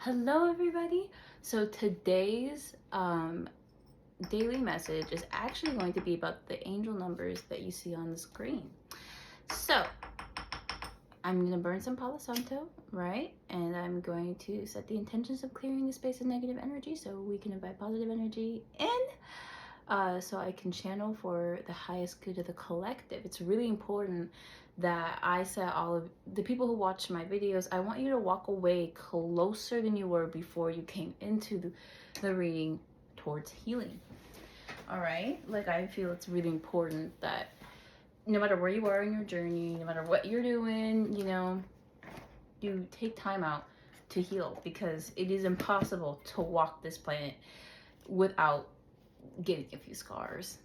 Hello everybody. So today's daily message is actually going to be about the angel numbers that you see on the screen. So I'm going to burn some Palo Santo, right? And I'm going to set the intentions of clearing the space of negative energy so we can invite positive energy in, so I can channel for the highest good of the collective. It's really important that I set all of the people who watch my videos, I want you to walk away closer than you were before you came into the reading towards healing. All right? Like, I feel it's really important that no matter where you are in your journey, no matter what you're doing, you take time out to heal, because it is impossible to walk this planet without getting a few scars.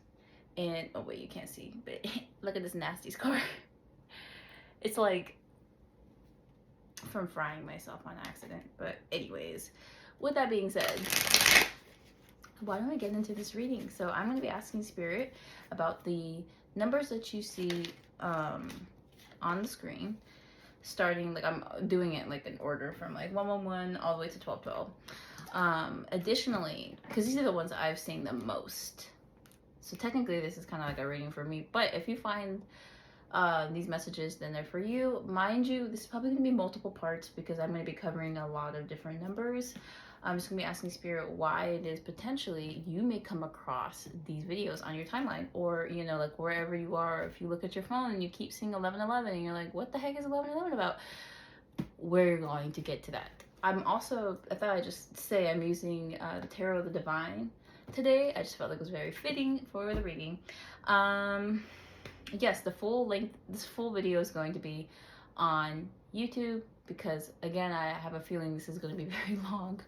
And oh wait, you can't see, but look at this nasty scar. It's like from frying myself on accident. But anyways, with that being said, why don't I get into this reading? So I'm going to be asking Spirit about the numbers that you see on the screen, starting, like, I'm doing it like in order from like 111 all the way to 1212. Additionally, because these are the ones I've seen the most, so technically this is kind of like a reading for me, but if you find these messages, then they're for you. Mind you, this is probably going to be multiple parts because I'm going to be covering a lot of different numbers. I'm just going to be asking Spirit why it is potentially you may come across these videos on your timeline, or like wherever you are. If you look at your phone and you keep seeing 1111 and you're like, what the heck is 1111 about? We're going to get to that. I thought I'd just say I'm using the Tarot of the Divine today. I just felt like it was very fitting for the reading. Yes, this full video is going to be on YouTube because, again, I have a feeling this is going to be very long.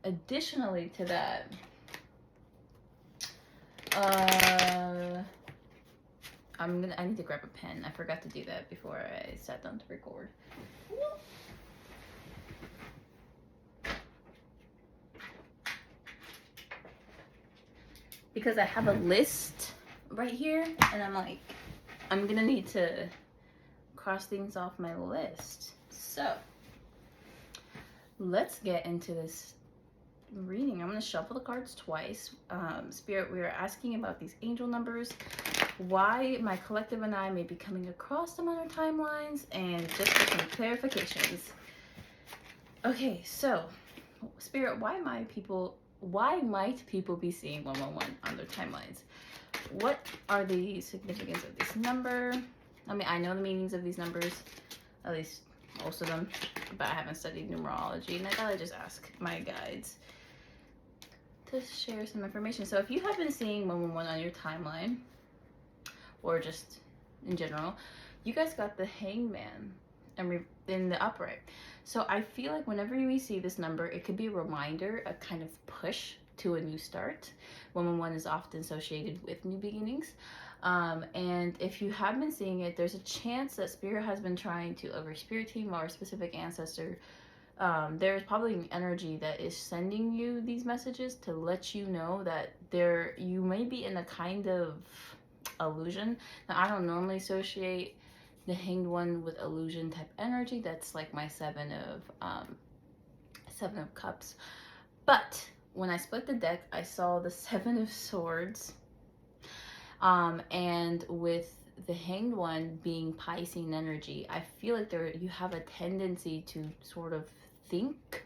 Additionally to that, I need to grab a pen. I forgot to do that before I sat down to record. Because I have a list right here, and I'm gonna need to cross things off my list. So let's get into this reading. I'm gonna shuffle the cards twice. Spirit, we are asking about these angel numbers, why my collective and I may be coming across them on our timelines, and just for some clarifications. Okay, so Spirit, why might people be seeing 111 on their timelines? What are the significance of this number? I mean, I know the meanings of these numbers, at least most of them, but I haven't studied numerology, and I gotta just ask my guides to share some information. So if you have been seeing 111 on your timeline, or just in general, you guys got the Hangman in the upright. So I feel like whenever we see this number, it could be a reminder, a kind of push to a new start. 111 is often associated with new beginnings. And if you have been seeing it, there's a chance that Spirit has been trying to, over Spirit team or a specific ancestor, there's probably an energy that is sending you these messages to let you know that you may be in a kind of illusion. Now, I don't normally associate the Hanged One with illusion type energy. That's like my Seven of Cups. But when I split the deck, I saw the Seven of Swords, and with the Hanged One being Piscean energy, I feel like you have a tendency to sort of think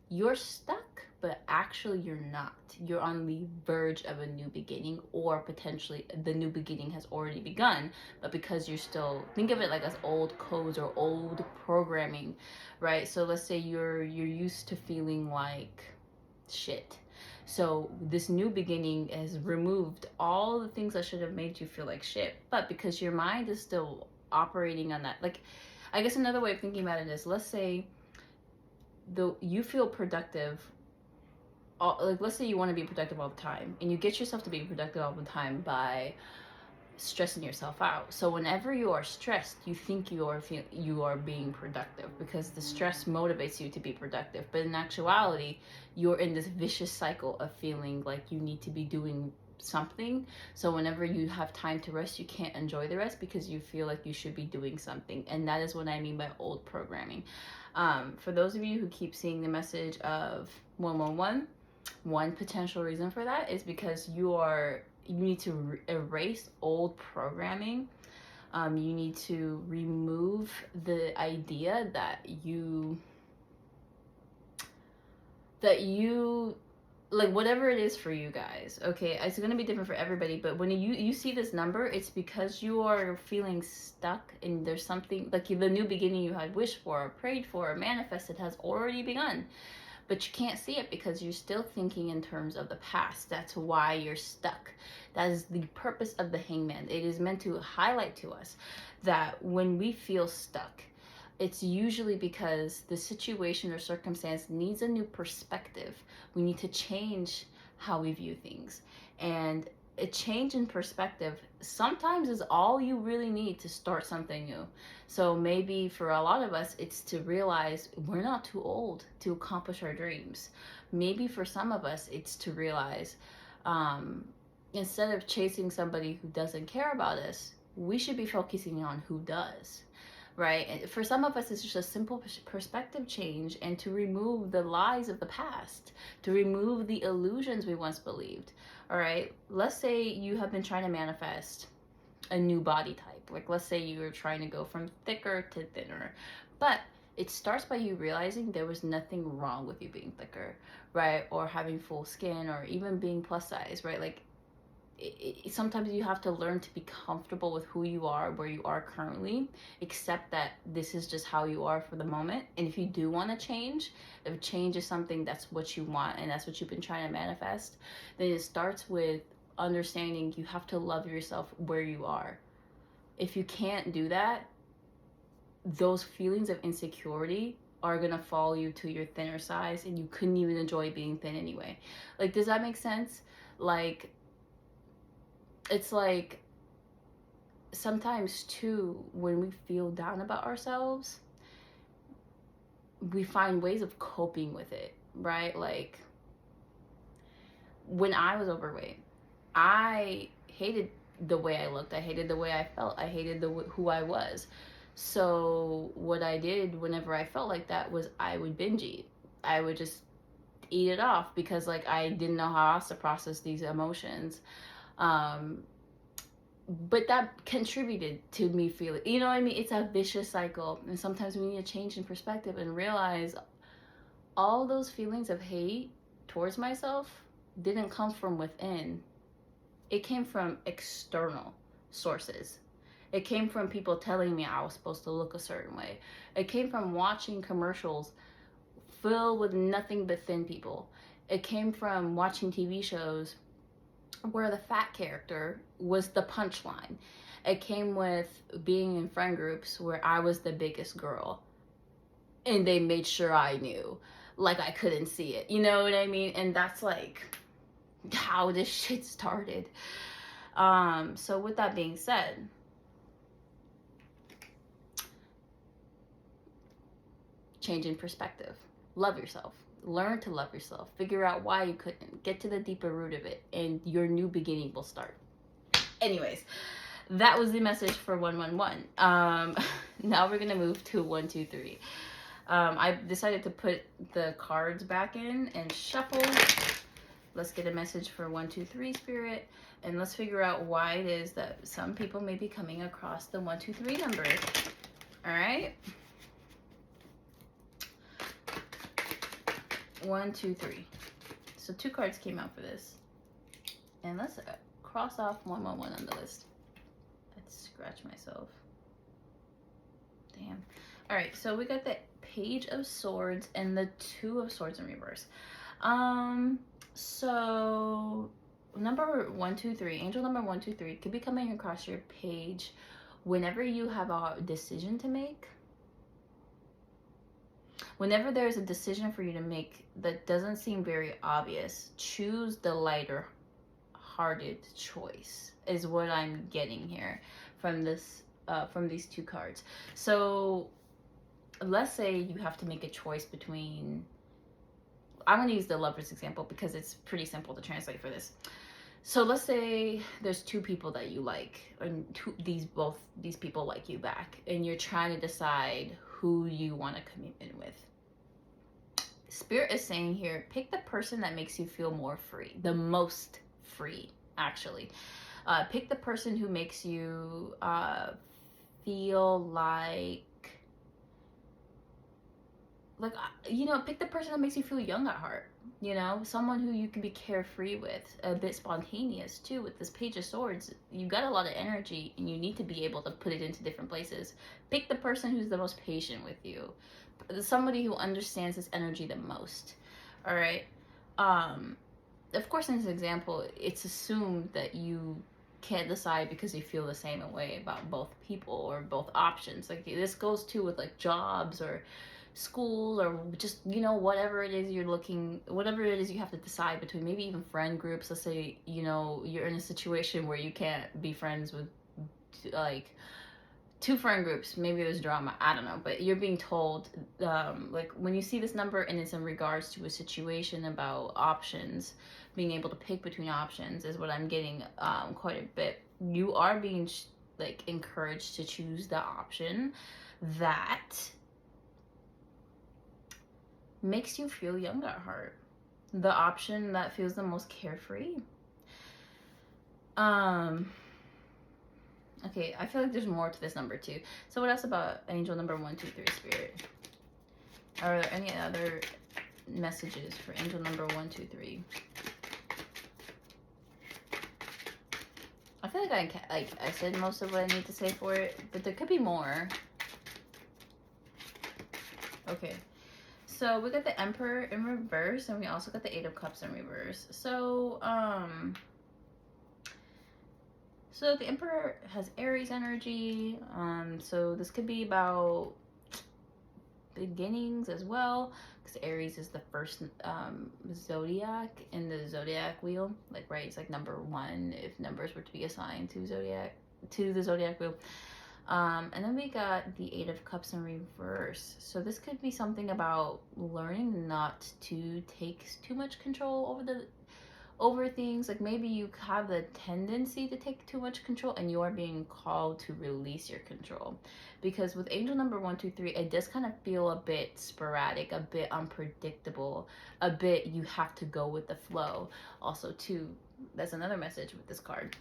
you're stuck, but actually you're not. You're on the verge of a new beginning, or potentially the new beginning has already begun, but because you're still, think of it like as old codes or old programming, right? So let's say you're used to feeling like shit. So this new beginning has removed all the things that should have made you feel like shit, but because your mind is still operating on that, like, I guess another way of thinking about it is, let's say you feel productive, like, let's say you want to be productive all the time, and you get yourself to be productive all the time by stressing yourself out. So whenever you are stressed, you think you are being productive because the stress motivates you to be productive, but in actuality you're in this vicious cycle of feeling like you need to be doing something. So whenever you have time to rest, you can't enjoy the rest because you feel like you should be doing something. And that is what I mean by old programming. For those of you who keep seeing the message of 111, one potential reason for that is because you need to erase old programming. You need to remove the idea that you like whatever it is for you guys, okay, it's going to be different for everybody, but when you see this number, it's because you are feeling stuck and there's something like the new beginning you had wished for or prayed for or manifested has already begun, but you can't see it because you're still thinking in terms of the past. That's why you're stuck. That is the purpose of the Hangman. It is meant to highlight to us that when we feel stuck, it's usually because the situation or circumstance needs a new perspective. We need to change how we view things. And a change in perspective sometimes is all you really need to start something new. So maybe for a lot of us, it's to realize we're not too old to accomplish our dreams. Maybe for some of us, it's to realize instead of chasing somebody who doesn't care about us, we should be focusing on who does. Right? And for some of us, it's just a simple perspective change and to remove the lies of the past, to remove the illusions we once believed. All right? Let's say you have been trying to manifest a new body type. Like, let's say you were trying to go from thicker to thinner. But it starts by you realizing there was nothing wrong with you being thicker, right? Or having full skin or even being plus size, right? Like, sometimes you have to learn to be comfortable with who you are, where you are currently, accept that this is just how you are for the moment. And if you do want to change, if change is something that's what you want and that's what you've been trying to manifest, then it starts with understanding you have to love yourself where you are. If you can't do that, those feelings of insecurity are gonna follow you to your thinner size and you couldn't even enjoy being thin anyway. Like, does that make sense? Like, it's like sometimes too, when we feel down about ourselves, we find ways of coping with it, right? Like, when I was overweight, I hated the way I looked, I hated the way I felt, I hated who I was. So what I did whenever I felt like that was I would binge eat. I would just eat it off because like I didn't know how else to process these emotions. But that contributed to me feeling, you know what I mean? It's a vicious cycle. And sometimes we need a change in perspective and realize all those feelings of hate towards myself didn't come from within. It came from external sources. It came from people telling me I was supposed to look a certain way. It came from watching commercials filled with nothing but thin people. It came from watching TV shows where the fat character was the punchline. It came with being in friend groups where I was the biggest girl and they made sure I knew, like I couldn't see it, you know what I mean? And that's like how this shit started. So with that being said, change in perspective. Love yourself. Learn to love yourself. Figure out why you couldn't. Get to the deeper root of it, and your new beginning will start. Anyways, that was the message for 111. Now we're gonna move to 123. I decided to put the cards back in and shuffle. Let's get a message for 123 spirit, and let's figure out why it is that some people may be coming across the 123 number. All right. 1, 2, 3. So 2 cards came out for this. And let's cross off 111 on the list. Let's scratch myself. Damn. Alright, so we got the Page of Swords and the 2 of Swords in reverse. So number 123, angel number 123 could be coming across your page whenever you have a decision to make. Whenever there's a decision for you to make that doesn't seem very obvious, choose the lighter hearted choice is what I'm getting here from this from these 2 cards. So let's say you have to make a choice between, I'm going to use the Lover's example because it's pretty simple to translate for this. So let's say there's two people that you like, and both these people like you back, and you're trying to decide who you want a commitment with. Spirit is saying here, pick the person that makes you feel more free, the most free, actually. Pick the person who makes you feel pick the person that makes you feel young at heart. Someone who you can be carefree with, a bit spontaneous too. With this Page of Swords, you got a lot of energy and you need to be able to put it into different places. Pick the person who's the most patient with you, somebody who understands this energy the most. All right. Of course, in this example, it's assumed that you can't decide because you feel the same way about both people or both options. Like, this goes too with like jobs or schools or just whatever it is whatever it is you have to decide between. Maybe even friend groups. Let's say you're in a situation where you can't be friends with like two friend groups. Maybe there's drama, I don't know, but you're being told, like when you see this number and it's in regards to a situation about options, being able to pick between options is what I'm getting quite a bit. You are being like encouraged to choose the option that makes you feel young at heart, the option that feels the most carefree. Okay, I feel like there's more to this number too. So what else about angel number 123, Spirit? Are there any other messages for angel number 123? I feel like I said most of what I need to say for it, but there could be more. Okay. So we got the Emperor in reverse, and we also got the Eight of Cups in reverse. So the Emperor has Aries energy. So this could be about beginnings as well, because Aries is the first zodiac in the zodiac wheel. Like, right, it's like number 1 if numbers were to be assigned to the zodiac wheel. And then we got the Eight of Cups in reverse. So this could be something about learning not to take too much control over things. Like, maybe you have the tendency to take too much control and you are being called to release your control. Because with angel number 123, it does kind of feel a bit sporadic, a bit unpredictable, a bit you have to go with the flow. Also too, that's another message with this card.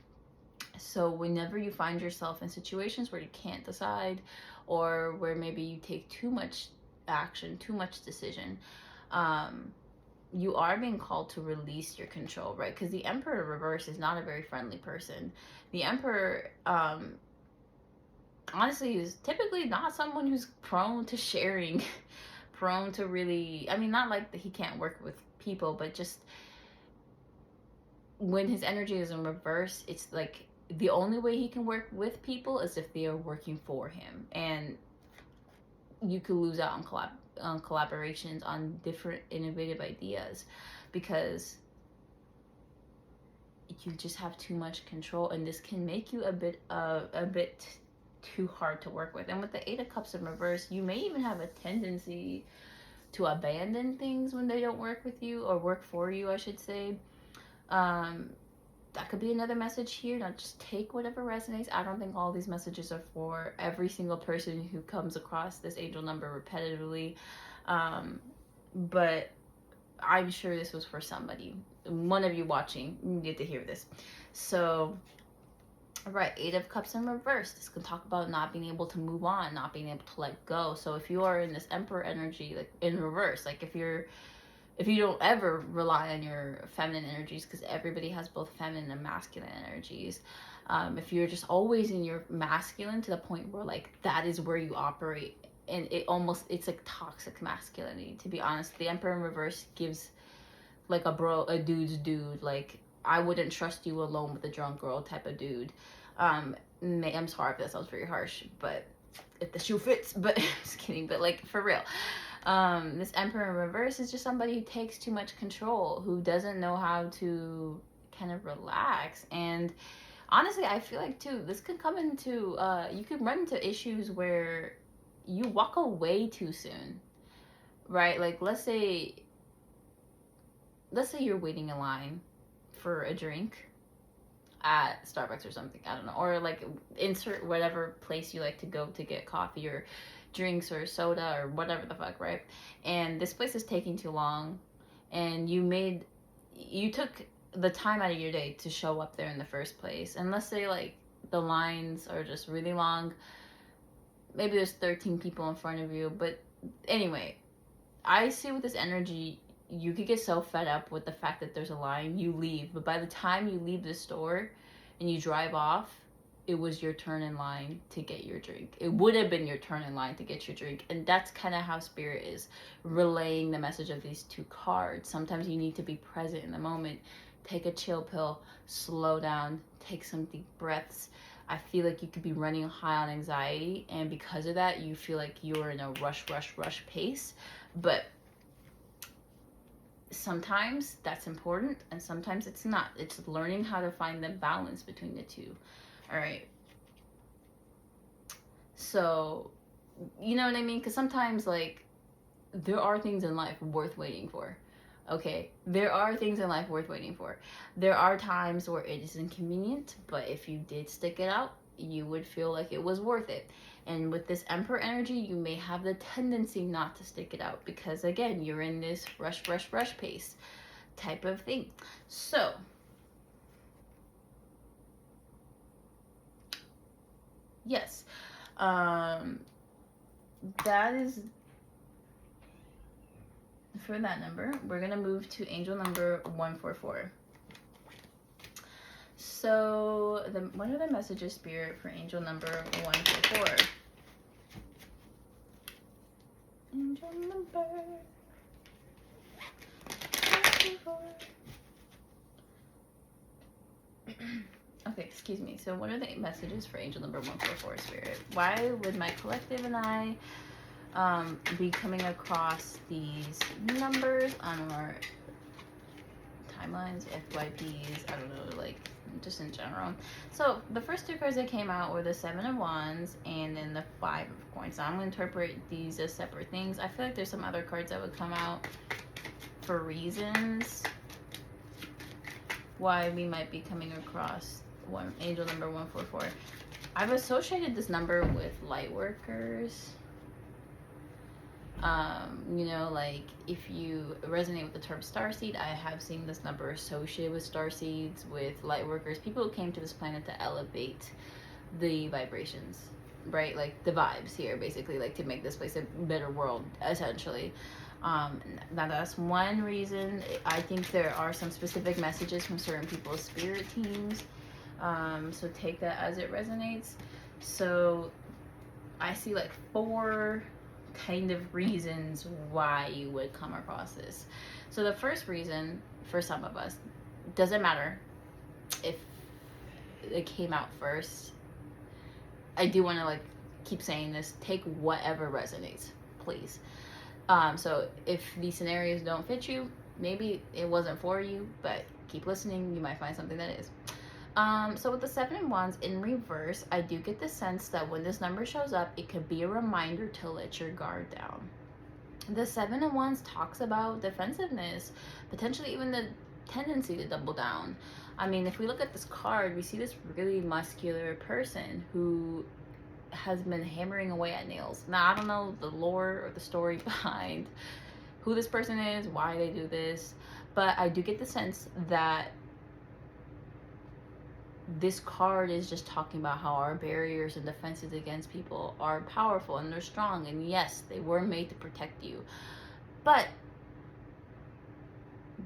So whenever you find yourself in situations where you can't decide, or where maybe you take too much action, too much decision, you are being called to release your control, right? Because the Emperor reverse is not a very friendly person. The Emperor, honestly, is typically not someone who's prone to sharing, prone to really, I mean, not like that he can't work with people, but just when his energy is in reverse, it's like the only way he can work with people is if they are working for him, and you could lose out on collaborations, on different innovative ideas, because you just have too much control, and this can make you a bit too hard to work with. And with the Eight of Cups in reverse, you may even have a tendency to abandon things when they don't work with you, or work for you, I should say. That could be another message here. Now, just take whatever resonates. I don't think all these messages are for every single person who comes across this angel number repetitively, but I'm sure this was for somebody. One of you watching, you get to hear this. So, right, Eight of Cups in reverse. This can talk about not being able to move on, not being able to let go. So if you are in this Emperor energy, like in reverse, like if you don't ever rely on your feminine energies, because everybody has both feminine and masculine energies. If you're just always in your masculine to the point where like that is where you operate, and it's like toxic masculinity, to be honest. The Emperor in reverse gives like a dude's dude. Like, I wouldn't trust you alone with a drunk girl type of dude. I'm sorry if that sounds very harsh, but if the shoe fits, but just kidding, but like for real. This Emperor in reverse is just somebody who takes too much control, who doesn't know how to kind of relax. And honestly, I feel like too, this could come into, you could run into issues where you walk away too soon, right? Like, let's say you're waiting in line for a drink, at Starbucks or something. I don't know. Or like insert whatever place you like to go to get coffee or drinks or soda or whatever the fuck, right? And this place is taking too long, and you took the time out of your day to show up there in the first place. And let's say like the lines are just really long. Maybe there's 13 people in front of you, but anyway, I see with this energy, you could get so fed up with the fact that there's a line, you leave. But by the time you leave the store and you drive off, it was your turn in line to get your drink. It would have been your turn in line to get your drink. And that's kind of how Spirit is relaying the message of these two cards. Sometimes you need to be present in the moment. Take a chill pill, slow down, take some deep breaths. I feel like you could be running high on anxiety, and because of that, you feel like you're in a rush pace. But sometimes that's important, and sometimes it's not. It's learning how to find the balance between the two. All right. So, you know what I mean? Because sometimes, like, there are things in life worth waiting for. Okay, there are things in life worth waiting for. There are times where it is inconvenient, but if you did stick it out, you would feel like it was worth it. And with this Emperor energy, you may have the tendency not to stick it out because, again, you're in this rush pace type of thing. So, yes, that is for that number. We're gonna move to angel number 144. So what are the messages, Spirit, for angel number 144? Angel number 144. Okay, excuse me. So what are the messages for angel number 144, Spirit? Why would my collective and I be coming across these numbers on our timelines, FYPs, I don't know, like just in general? So the first two cards that came out were the 7 of Wands and then the 5 of Coins. So I'm going to interpret these as separate things. I feel like there's some other cards that would come out for reasons why we might be coming across angel number 144. I've associated this number with light workers. You know, like if you resonate with the term starseed, I have seen this number associated with starseeds, with light workers, people who came to this planet to elevate the vibrations, right? Like the vibes here, basically, like to make this place a better world, essentially. Now that's one reason. I think there are some specific messages from certain people's spirit teams. So take that as it resonates. So I see like 4 kind of reasons why you would come across this. So the first reason, for some of us, doesn't matter if it came out first. I do want to like keep saying this, take whatever resonates, please. So if these scenarios don't fit you, maybe it wasn't for you, but keep listening, you might find something that is. So with the 7 of Wands in reverse, I do get the sense that when this number shows up, it could be a reminder to let your guard down. The 7 of Wands talks about defensiveness, potentially even the tendency to double down. I mean, if we look at this card, we see this really muscular person who has been hammering away at nails. Now, I don't know the lore or the story behind who this person is, why they do this, but I do get the sense that this card is just talking about how our barriers and defenses against people are powerful and they're strong, and yes, they were made to protect you, but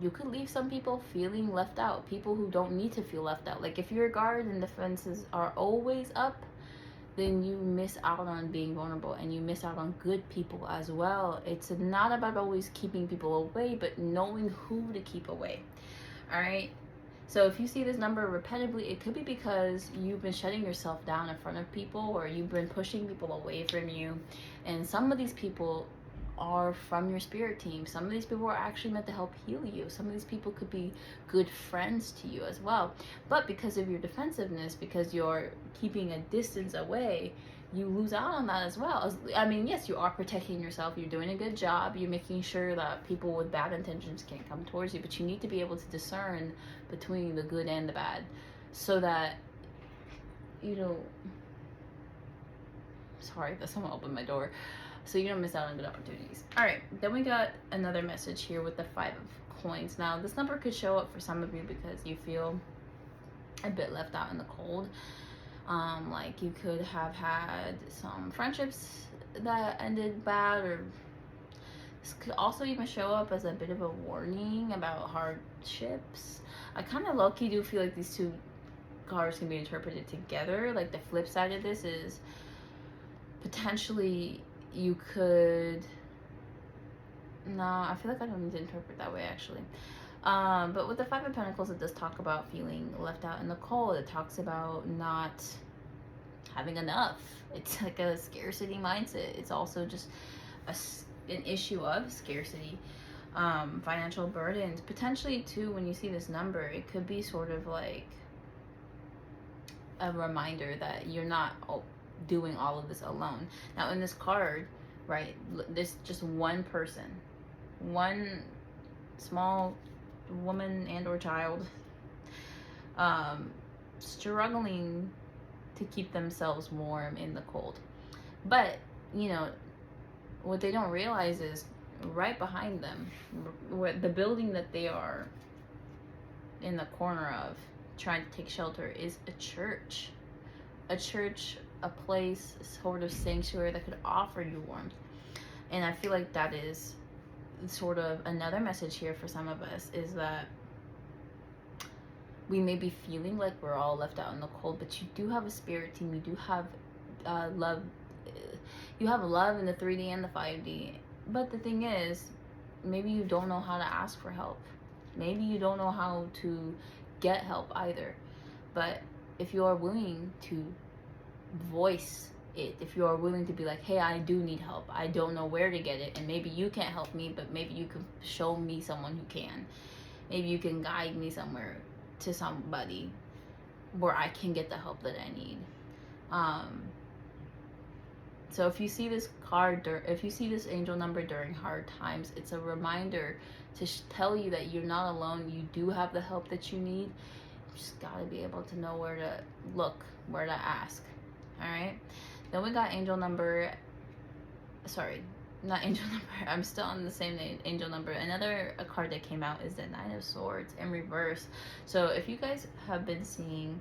you could leave some people feeling left out, people who don't need to feel left out. Like if your guard and defenses are always up, then you miss out on being vulnerable, and you miss out on good people as well. It's not about always keeping people away, but knowing who to keep away. All right. So if you see this number repetitively, it could be because you've been shutting yourself down in front of people, or you've been pushing people away from you. And some of these people are from your spirit team. Some of these people are actually meant to help heal you. Some of these people could be good friends to you as well. But because of your defensiveness, because you're keeping a distance away, you lose out on that as well. I mean, yes, you are protecting yourself. You're doing a good job. You're making sure that people with bad intentions can't come towards you. But you need to be able to discern between the good and the bad. so that, you know, sorry that someone opened my door, so you don't miss out on good opportunities. All right, then we got another message here with the 5 of coins. Now this number could show up for some of you because you feel a bit left out in the cold. Like you could have had some friendships that ended bad, or this could also even show up as a bit of a warning about hardships. I kind of low-key do feel like these two cards can be interpreted together. Like the flip side of this is potentially you could, no, I feel like I don't need to interpret that way actually. But with the 5 of Pentacles, it does talk about feeling left out in the cold. It talks about not having enough. It's like a scarcity mindset. It's also just an issue of scarcity, financial burdens. Potentially too, when you see this number, it could be sort of like a reminder that you're not doing all of this alone. Now in this card, right, this just one person, one small woman and or child, struggling to keep themselves warm in the cold. But you know what they don't realize is right behind them, the building that they are in the corner of trying to take shelter, is a church, a place, sort of sanctuary that could offer you warmth. And I feel like that is sort of another message here for some of us, is that we may be feeling like we're all left out in the cold, but you do have a spirit team. You do have love. You have love in the 3D and the 5D. But the thing is, maybe you don't know how to ask for help. Maybe you don't know how to get help either. But if you are willing to voice it, if you are willing to be like, hey, I do need help, I don't know where to get it, and maybe you can't help me, but maybe you can show me someone who can. Maybe you can guide me somewhere to somebody where I can get the help that I need. So if you see this card, if you see this angel number during hard times, it's a reminder to tell you that you're not alone. You do have the help that you need. You just gotta be able to know where to look, where to ask. All right. Then we got angel number, sorry, not angel number, I'm still on the same name, angel number. Another card that came out is the 9 of Swords in reverse. So if you guys have been seeing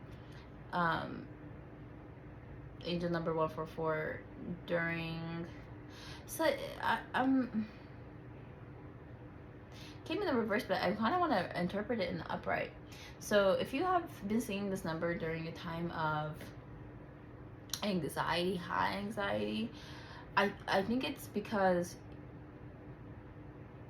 angel number 144 during, so I'm came in the reverse, but I kind of want to interpret it in the upright. So if you have been seeing this number during a time of anxiety, high anxiety, I think it's because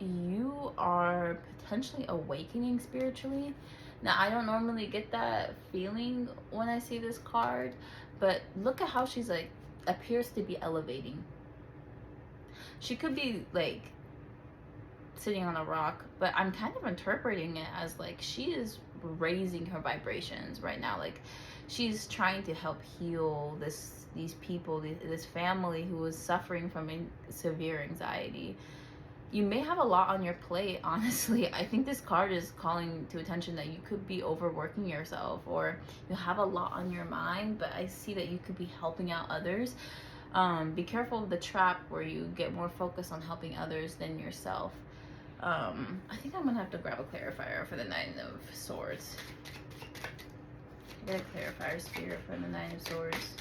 you are potentially awakening spiritually. Now, I don't normally get that feeling when I see this card, but look at how she's like, appears to be elevating. She could be like sitting on a rock, but I'm kind of interpreting it as like she is raising her vibrations right now. Like she's trying to help heal these people, this family who is suffering from severe anxiety. You may have a lot on your plate, honestly. I think this card is calling to attention that you could be overworking yourself, or you have a lot on your mind, but I see that you could be helping out others. Be careful of the trap where you get more focused on helping others than yourself. I think I'm gonna have to grab a clarifier for the 9 of Swords. Get a clarifier, spirit, for the 9 of Swords.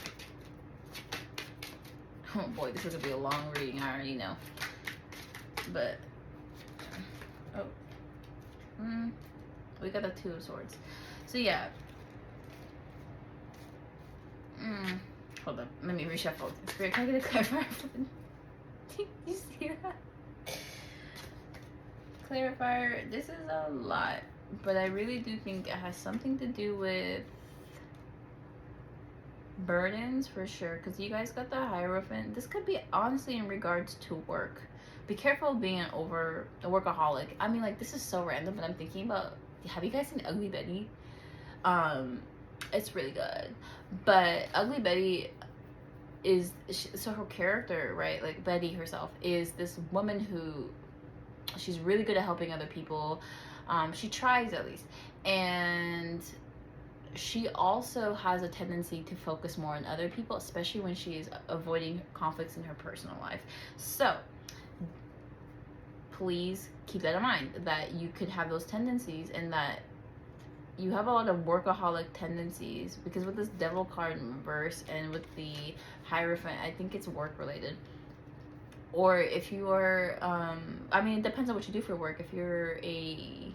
Oh boy, this is gonna be a long reading, I already know. But we got a 2 of Swords. So yeah. Hold up, let me reshuffle. Spirit, can I get a clarifier? You see that? Clarifier, this is a lot, but I really do think it has something to do with burdens for sure, because you guys got the Hierophant. This could be honestly in regards to work. Be careful of being a workaholic. I mean, like, this is so random, but I'm thinking about, have you guys seen Ugly Betty? It's really good, but Ugly Betty is, so her character, right, like Betty herself, is this woman who, she's really good at helping other people. She tries at least, and she also has a tendency to focus more on other people, especially when she is avoiding conflicts in her personal life. So please keep that in mind, that you could have those tendencies, and that you have a lot of workaholic tendencies, because with this devil card in reverse and with the Hierophant, I think it's work related. Or if you are, I mean, it depends on what you do for work. If you're a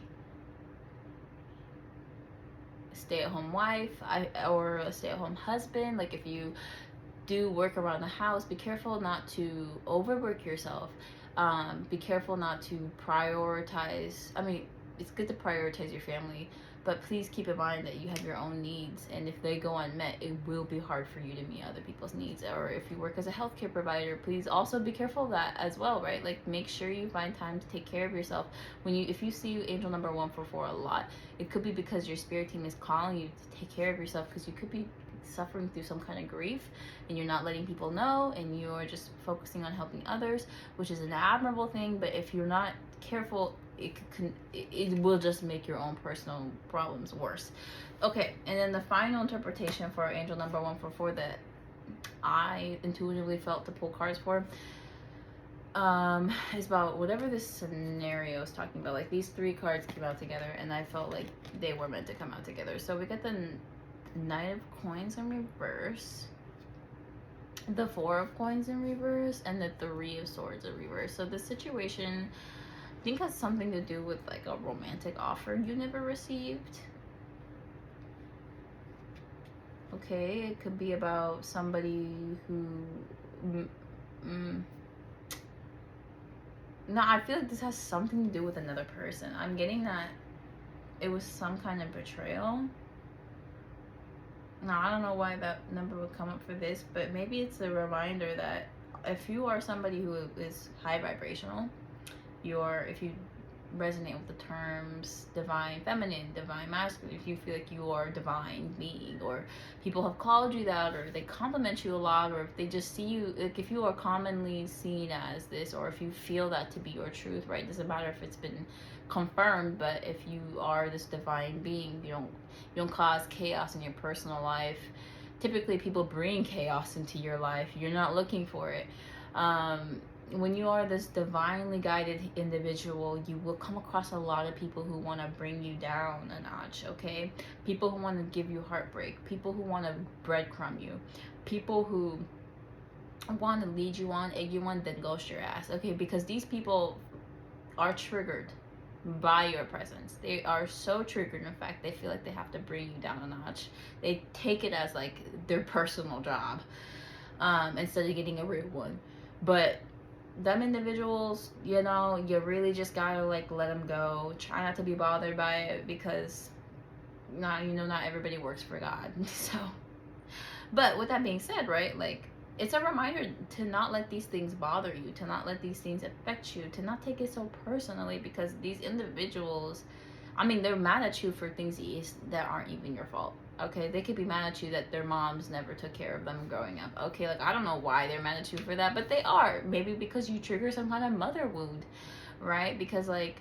stay-at-home wife or a stay-at-home husband, like if you do work around the house, be careful not to overwork yourself. Be careful not to prioritize. I mean, it's good to prioritize your family, but please keep in mind that you have your own needs, and if they go unmet, it will be hard for you to meet other people's needs. Or if you work as a healthcare provider, please also be careful of that as well, right? Like, make sure you find time to take care of yourself. If you see angel number 144 a lot, it could be because your spirit team is calling you to take care of yourself, because you could be suffering through some kind of grief and you're not letting people know, and you're just focusing on helping others, which is an admirable thing. But if you're not careful, it will just make your own personal problems worse. Okay, and then the final interpretation for angel number 144 that I intuitively felt to pull cards for is about whatever this scenario is talking about. Like, these three cards came out together and I felt like they were meant to come out together. So we got the Knight of Coins in reverse, the Four of Coins in reverse, and the Three of Swords in reverse. So the situation, I think, has something to do with like a romantic offer you never received. Okay, it could be about somebody who no, I feel like this has something to do with another person. I'm getting that it was some kind of betrayal. Now, I don't know why that number would come up for this, but maybe it's a reminder that if you are somebody who is high vibrational, if you resonate with the terms divine feminine, divine masculine, if you feel like you are a divine being, or people have called you that, or they compliment you a lot, or if they just see you, like if you are commonly seen as this, or if you feel that to be your truth, right? Doesn't matter if it's been confirmed, but if you are this divine being, you don't cause chaos in your personal life. Typically people bring chaos into your life. You're not looking for it. When you are this divinely guided individual, you will come across a lot of people who want to bring you down a notch, okay? People who want to give you heartbreak, people who want to breadcrumb you, people who want to lead you on, egg you on, then ghost your ass, okay? Because these people are triggered by your presence. They are so triggered, in fact, they feel like they have to bring you down a notch. They take it as like their personal job, instead of getting a real one. But them individuals, you really just gotta like let them go. Try not to be bothered by it, because not everybody works for God. So, but with that being said, right, like, it's a reminder to not let these things bother you, to not let these things affect you, to not take it so personally, because these individuals, I mean, they're mad at you for things that aren't even your fault. Okay, they could be mad at you that their moms never took care of them growing up. Okay, like, I don't know why they're mad at you for that, but they are. Maybe because you trigger some kind of mother wound, right? Because, like,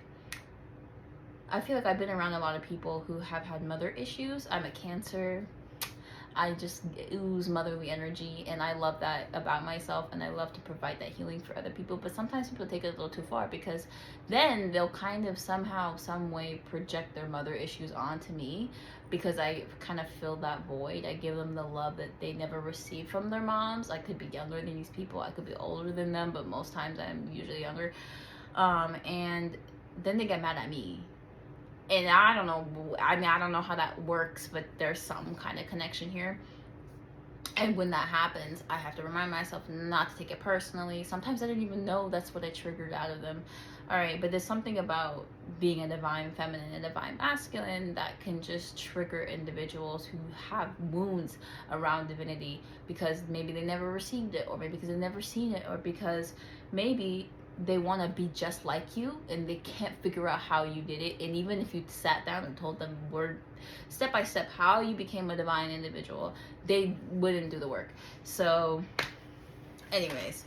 I feel like I've been around a lot of people who have had mother issues. I'm a Cancer. I just ooze motherly energy, and I love that about myself, and I love to provide that healing for other people. But sometimes people take it a little too far, because then they'll kind of somehow, some way project their mother issues onto me, because I kind of fill that void. I give them the love that they never received from their moms. I could be younger than these people, I could be older than them, but most times I'm usually younger. And then they get mad at me. And I don't know, I don't know how that works, but there's some kind of connection here. And when that happens, I have to remind myself not to take it personally. Sometimes I didn't even know that's what I triggered out of them. All right, but there's something about being a divine feminine and divine masculine that can just trigger individuals who have wounds around divinity, because maybe they never received it, or maybe because they've never seen it, or because maybe they want to be just like you and they can't figure out how you did it. And even if you sat down and told them word step by step how you became a divine individual, they wouldn't do the work. So anyways,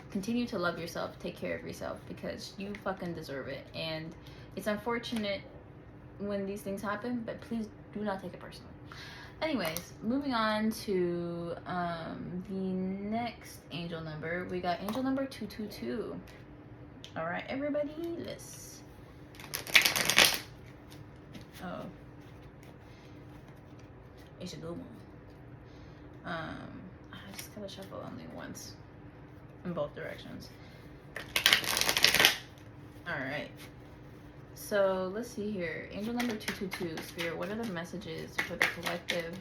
continue to love yourself, take care of yourself, because you fucking deserve it. And it's unfortunate when these things happen, but please do not take it personally. Anyways, moving on to the next angel number. We got angel number 222. All right, everybody, let's. Oh, it's a good one. I just gotta shuffle only once in both directions. All right. So let's see here. Angel number 222, Spirit, what are the messages for the collective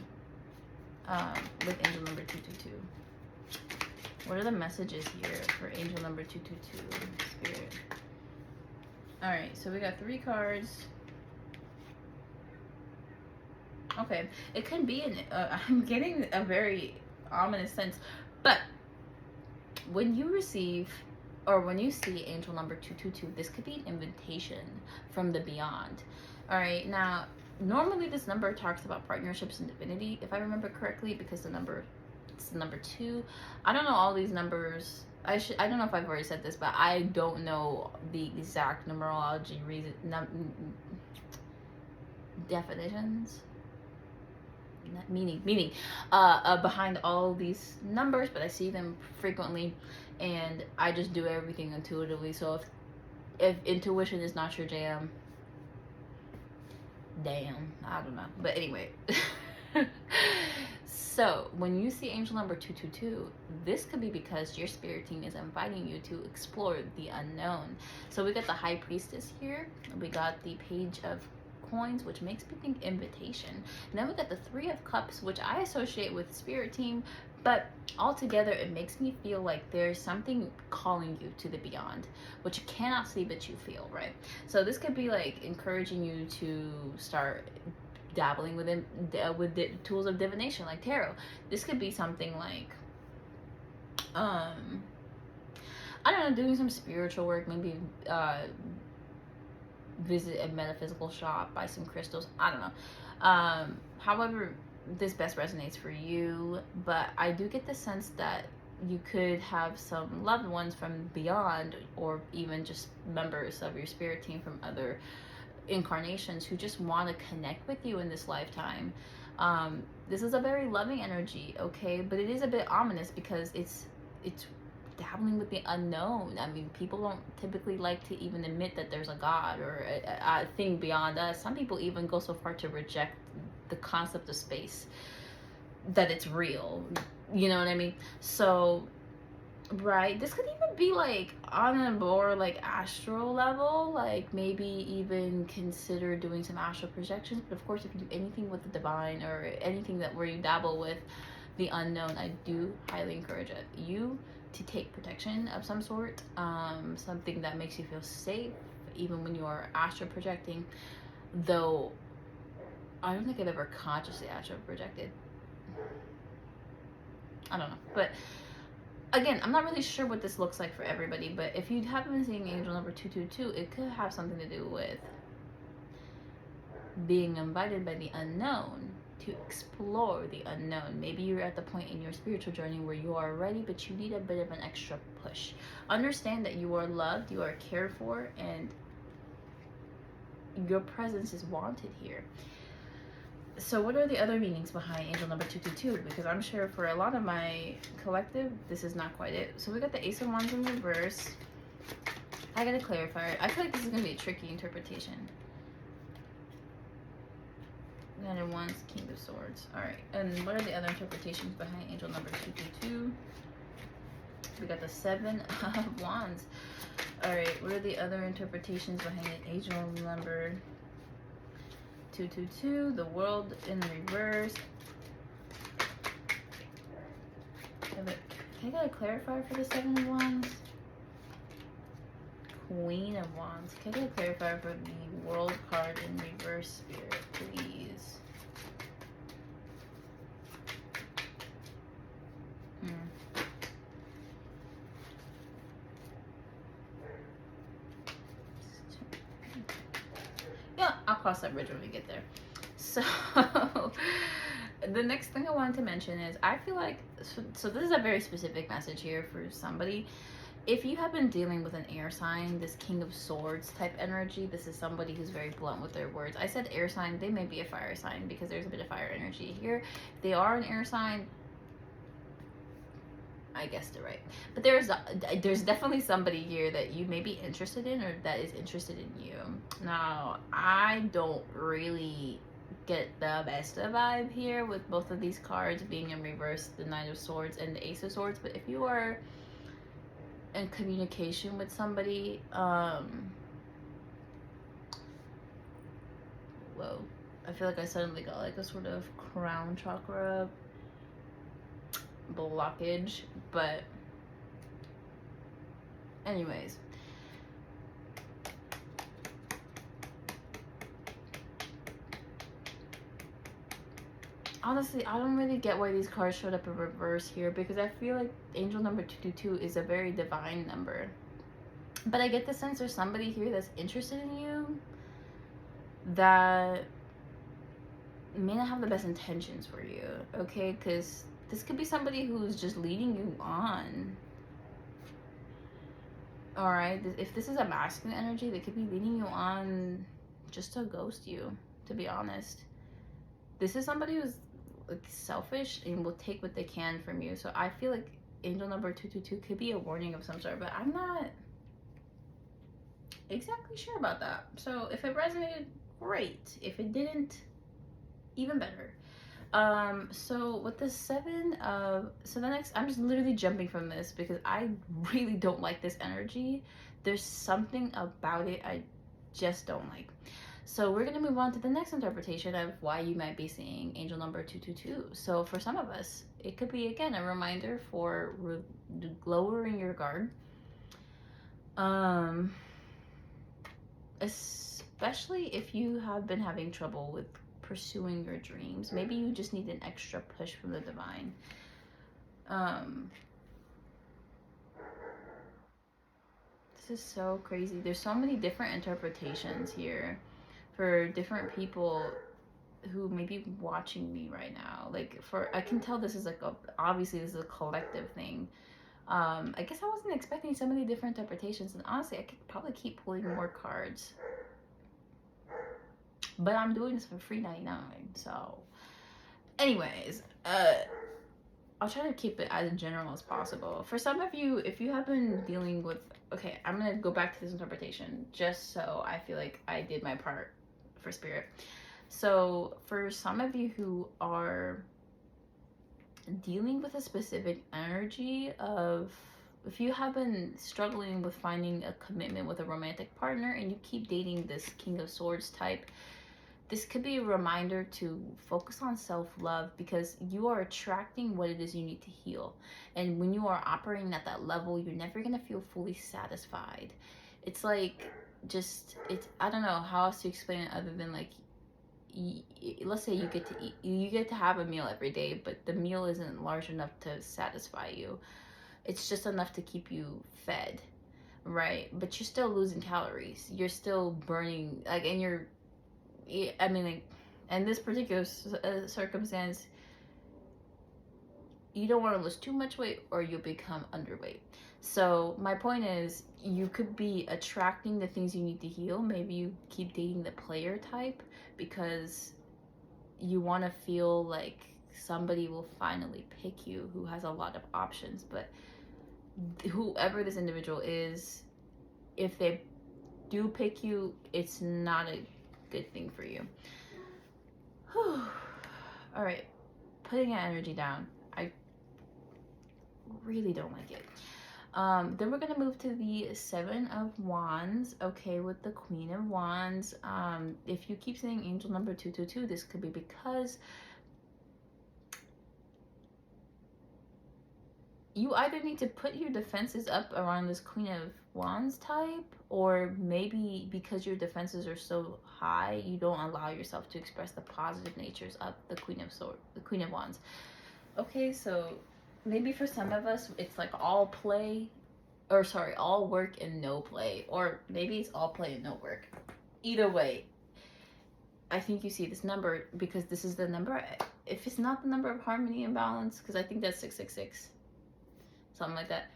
with angel number 222? What are the messages here for angel number 222, Spirit? All right, so we got 3 cards. Okay, it can be I'm getting a very ominous sense, but when you receive or when you see angel number 222, this could be an invitation from the beyond. All right, now normally this number talks about partnerships and divinity, if I remember correctly, because it's the number 2. I don't know all these numbers. I don't know if I've already said this, but I don't know the exact numerology definitions, meaning behind all these numbers, but I see them frequently and I just do everything intuitively. So if intuition is not your jam, damn, I don't know. But anyway, so when you see angel number 222, this could be because your spirit team is inviting you to explore the unknown. So we got the High Priestess here, we got the Page of Coins, which makes me think invitation, and then we got the 3 of Cups, which I associate with spirit team, but altogether it makes me feel like there's something calling you to the beyond, which you cannot see but you feel, right? So this could be like encouraging you to start dabbling with the tools of divination like tarot. This could be something like I don't know, doing some spiritual work, maybe visit a metaphysical shop, buy some crystals, I don't know. However this best resonates for you, but I do get the sense that you could have some loved ones from beyond, or even just members of your spirit team from other incarnations who just want to connect with you in this lifetime. This is a very loving energy, okay, but it is a bit ominous because it's dabbling with the unknown. I mean, people don't typically like to even admit that there's a God or a thing beyond us. Some people even go so far to reject the concept of space, that it's real, you know what I mean? So right, this could even be like on a more like astral level, like maybe even consider doing some astral projections. But of course, if you do anything with the divine or anything that where you dabble with the unknown, I do highly encourage you to take protection of some sort, something that makes you feel safe even when you are astral projecting. Though I don't think I've ever consciously astral projected, I don't know, but again, I'm not really sure what this looks like for everybody. But if you haven't been seeing angel number 222, it could have something to do with being invited by the unknown to explore the unknown. Maybe you're at the point in your spiritual journey where you are ready, but you need a bit of an extra push. Understand that you are loved, you are cared for, and your presence is wanted here. So what are the other meanings behind angel number 222? Because I'm sure for a lot of my collective, this is not quite it. So we got the Ace of Wands in reverse. I gotta clarify it. I feel like this is gonna be a tricky interpretation. Knight of Wands, King of Swords. Alright, and what are the other interpretations behind angel number 222? We got the 7 of Wands. Alright, what are the other interpretations behind angel number 222? The World in reverse. Can I get a clarifier for the 7 of Wands? Queen of Wands. Can I get a clarifier for the World card in reverse, Spirit, please? Yeah, I'll cross that bridge when we get there. So the next thing I wanted to mention is I feel like, so this is a very specific message here for somebody. if you have been dealing with an air sign, this King of Swords type energy, this is somebody who's very blunt with their words. I said air sign, they may be a fire sign because there's a bit of fire energy here. If they are an air sign, I guessed it right. But there's definitely somebody here that you may be interested in, or that is interested in you. Now, I don't really get the best of vibe here with both of these cards being in reverse, the Knight of Swords and the Ace of Swords. But if you are in communication with somebody, whoa, I feel like I suddenly got like a sort of crown chakra blockage. But anyways, honestly, I don't really get why these cards showed up in reverse here, because I feel like angel number 222 is a very divine number. But I get the sense there's somebody here that's interested in you that may not have the best intentions for you, okay? Because this could be somebody who's just leading you on. All right, if this is a masculine energy, they could be leading you on just to ghost you, to be honest. This is somebody who's like selfish and will take what they can from you. So I feel like angel number 222 could be a warning of some sort, but I'm not exactly sure about that. So if it resonated, great. If it didn't, even better. So with the Seven of, so the next, I'm just literally jumping from this because I really don't like this energy. There's something about it I just don't like. So we're going to move on to the next interpretation of why you might be seeing angel number 222. So for some of us, it could be, again, a reminder for lowering your guard. Especially if you have been having trouble with pursuing your dreams. Maybe you just need an extra push from the divine. This is so crazy. There's so many different interpretations here for different people who may be watching me right now. Like, I can tell this is like obviously this is a collective thing. I guess I wasn't expecting so many different interpretations, and honestly I could probably keep pulling more cards, but I'm doing this for free 99. So anyways, I'll try to keep it as general as possible. For some of you, if you have been dealing with, okay, I'm gonna go back to this interpretation just so I feel like I did my part for spirit. So for some of you who are dealing with a specific energy of, if you have been struggling with finding a commitment with a romantic partner and you keep dating this King of Swords type, this could be a reminder to focus on self-love, because you are attracting what it is you need to heal. And when you are operating at that level, you're never going to feel fully satisfied. It's like, I don't know how else to explain it other than like, let's say you get to eat, you get to have a meal every day, but the meal isn't large enough to satisfy you. It's just enough to keep you fed, right? But you're still losing calories. You're still burning, like, and I mean, like, in this particular circumstance, you don't want to lose too much weight or you'll become underweight. So my point is, you could be attracting the things you need to heal. Maybe you keep dating the player type because you want to feel like somebody will finally pick you who has a lot of options. But whoever this individual is, if they do pick you, it's not a good thing for you. Whew. All right, putting that energy down, I really don't like it. Then we're gonna move to the Seven of Wands. Okay, with the Queen of Wands, if you keep saying angel number 222, this could be because you either need to put your defenses up around this Queen of Wands type, or maybe because your defenses are so high, you don't allow yourself to express the positive natures of the Queen of Wands. Okay, so maybe for some of us, it's like all work and no play, or maybe it's all play and no work. Either way, I think you see this number because this is the number. If it's not the number of harmony and balance, because I think that's 666. Something like that.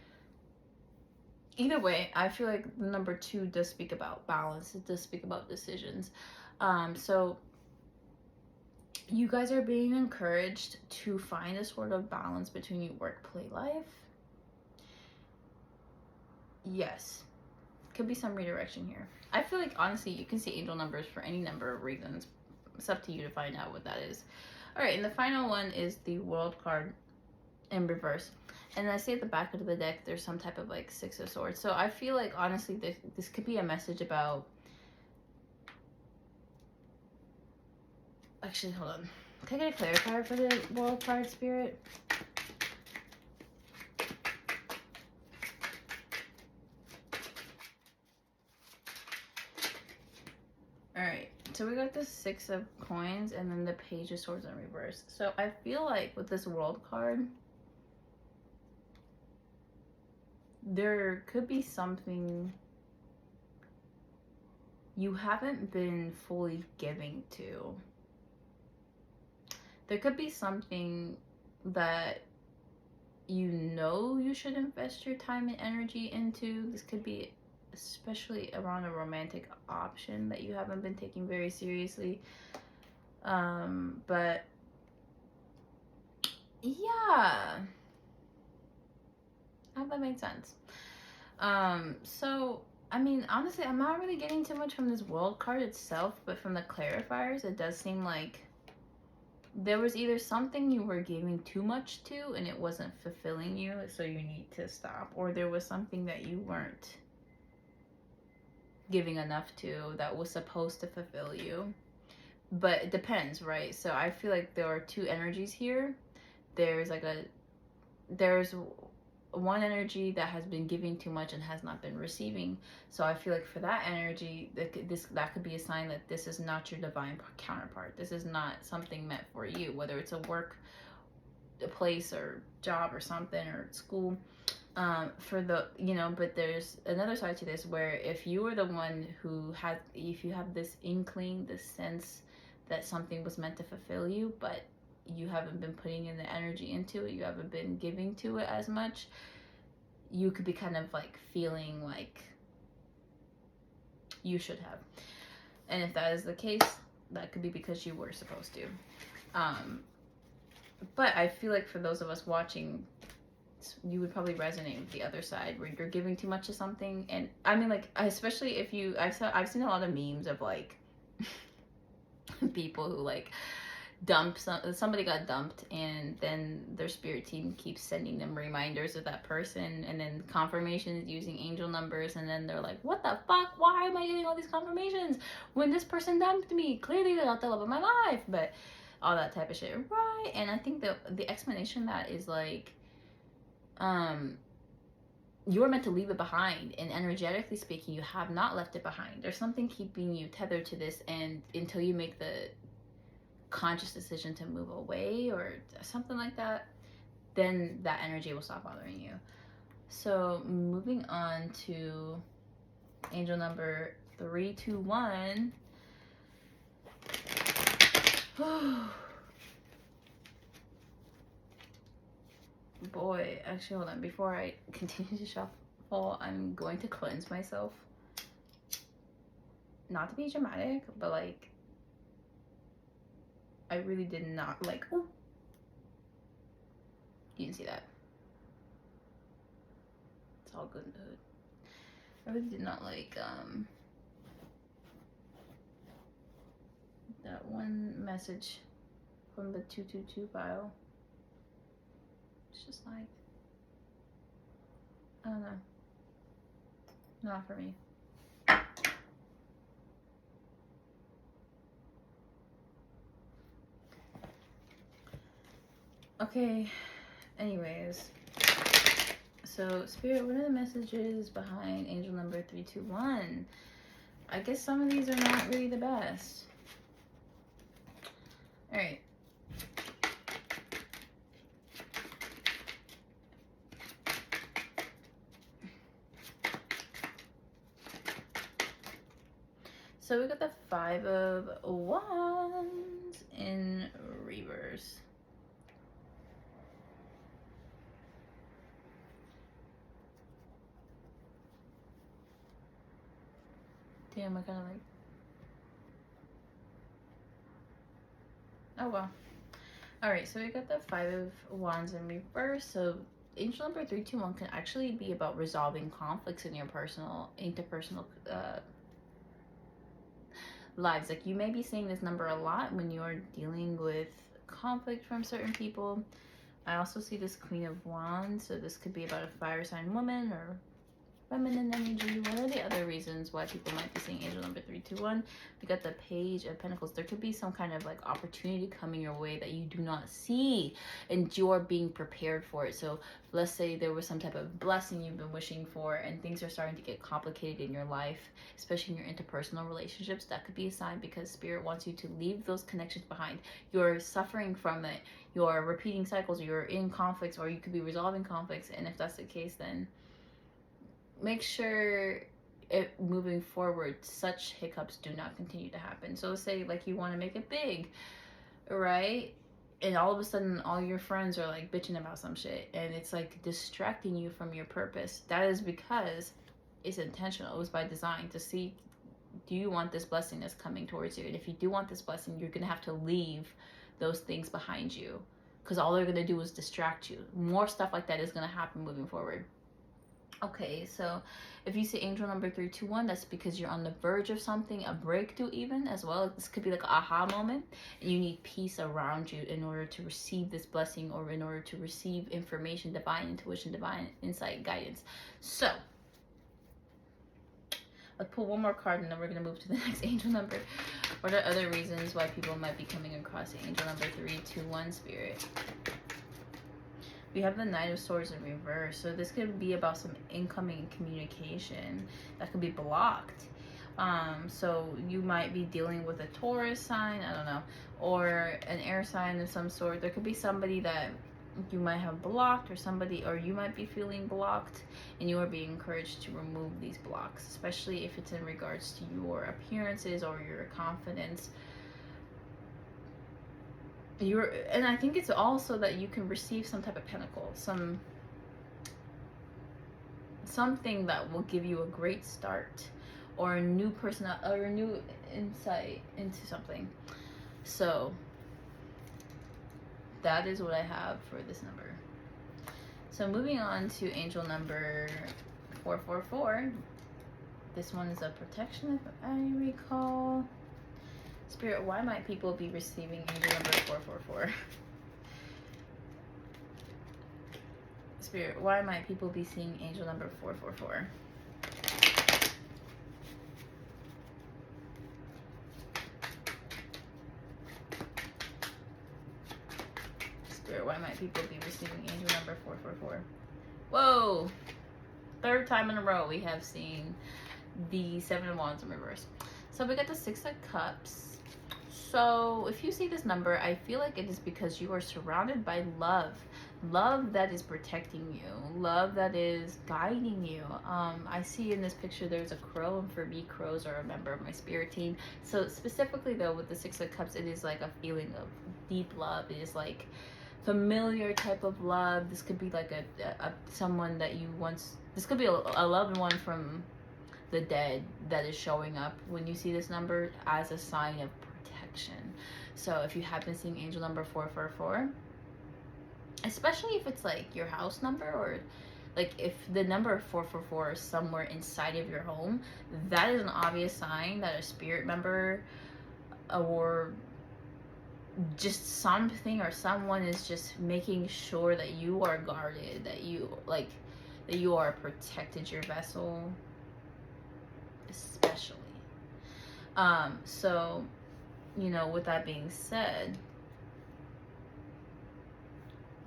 either way, I feel like the number 2 does speak about balance. It does speak about decisions. So you guys are being encouraged to find a sort of balance between your work play life. Yes, could be some redirection here. I feel like honestly you can see angel numbers for any number of reasons. It's up to you to find out what that is. All right, and the final one is the World card in reverse. And I see at the back of the deck there's some type of like 6 of Swords. So I feel like honestly this could be a message about, actually hold on, can I get a clarifier for the World card, Spirit? Alright, so we got the 6 of Coins and then the Page of Swords in reverse. So I feel like with this World card, there could be something you haven't been fully giving to. There could be something that you know you should invest your time and energy into. This could be especially around a romantic option that you haven't been taking very seriously. But yeah, I hope that made sense. So I mean, honestly, I'm not really getting too much from this World card itself, but from the clarifiers, it does seem like there was either something you were giving too much to and it wasn't fulfilling you, so you need to stop, or there was something that you weren't giving enough to that was supposed to fulfill you. But it depends, right? So I feel like there are 2 energies here. There's one energy that has been giving too much and has not been receiving. So I feel like for that energy, that could be a sign that this is not your divine counterpart. This is not something meant for you, whether it's a work, a place or job or something, or school. For the, but there's another side to this where if you are the one who has, if you have this inkling, this sense that something was meant to fulfill you, but you haven't been putting in the energy into it, you haven't been giving to it as much, you could be kind of like feeling like you should have. And if that is the case, that could be because you were supposed to. But I feel like for those of us watching, you would probably resonate with the other side where you're giving too much to something. And I mean, like, especially if you, I've seen a lot of memes of like people who like somebody got dumped, and then their spirit team keeps sending them reminders of that person, and then confirmations using angel numbers, and then they're like, what the fuck, why am I getting all these confirmations when this person dumped me? Clearly they're not the love of my life. But all that type of shit, right? And I think the explanation that is like, you were meant to leave it behind, and energetically speaking, you have not left it behind. There's something keeping you tethered to this, and until you make the conscious decision to move away or something like that, then that energy will stop bothering you. So moving on to angel number 321. Boy, actually, hold on. Before I continue to shuffle, I'm going to cleanse myself. Not to be dramatic, but like, I really did not like. Oh, you didn't see that. It's all good in the hood. I really did not like that one message from the 222 file. It's just like, I don't know. Not for me. Okay, anyways. So, Spirit, what are the messages behind angel number 321? I guess some of these are not really the best. Alright. So we got the 5 of Wands in reverse. Damn, I kind of like... Oh, well. Alright, so we got the 5 of Wands in reverse. So angel number 321 can actually be about resolving conflicts in your interpersonal lives. Like, you may be seeing this number a lot when you're dealing with conflict from certain people. I also see this Queen of Wands, so this could be about a fire sign woman or feminine energy. What are the other reasons why people might be seeing angel number 321? We got the Page of Pentacles. There could be some kind of like opportunity coming your way that you do not see, and you're being prepared for it. So let's say there was some type of blessing you've been wishing for, and things are starting to get complicated in your life, especially in your interpersonal relationships. That could be a sign, because Spirit wants you to leave those connections behind. You're suffering from it. You're repeating cycles. You're in conflicts, or you could be resolving conflicts. And if that's the case, then make sure moving forward, such hiccups do not continue to happen. So let's say like you want to make it big, right? And all of a sudden all your friends are like bitching about some shit, and it's like distracting you from your purpose. That is because it's intentional. It was by design to see, do you want this blessing that's coming towards you? And if you do want this blessing, you're gonna have to leave those things behind you, because all they're gonna do is distract you. More stuff like that is gonna happen moving forward. Okay, so if you see angel number 321, that's because you're on the verge of something, a breakthrough even as well. This could be like an aha moment, and you need peace around you in order to receive this blessing, or in order to receive information, divine intuition, divine insight, guidance. So let's pull one more card, and then we're going to move to the next angel number. What are other reasons why people might be coming across angel number 321, Spirit? We have the Knight of Swords in reverse. So this could be about some incoming communication that could be blocked. So you might be dealing with a Taurus sign, I don't know, or an air sign of some sort. There could be somebody that you might have blocked, or you might be feeling blocked, and you are being encouraged to remove these blocks, especially if it's in regards to your appearances or your confidence. And I think it's also that you can receive some type of pinnacle, something that will give you a great start, or a new person, or a new insight into something. So that is what I have for this number. So moving on to angel number 444. This one is a protection, if I recall. Spirit, why might people be receiving angel number 444? Spirit, why might people be seeing angel number 444? Spirit, why might people be receiving angel number 444? Whoa! Third time in a row we have seen the 7 of Wands in reverse. So we got the 6 of Cups. So if you see this number, I feel like it is because you are surrounded by love. Love that is protecting you. Love that is guiding you. I see in this picture there's a crow, and for me, crows are a member of my spirit team. So specifically though, with the 6 of Cups, it is like a feeling of deep love. It is like familiar type of love. This could be like a someone that you once... This could be a loved one from the dead that is showing up when you see this number as a sign of protection. So if you have been seeing angel number 444, especially if it's like your house number, or like if the number 444 is somewhere inside of your home, that is an obvious sign that a spirit member or just something or someone is just making sure that you are guarded, that you are protected, your vessel especially. So, you know, with that being said,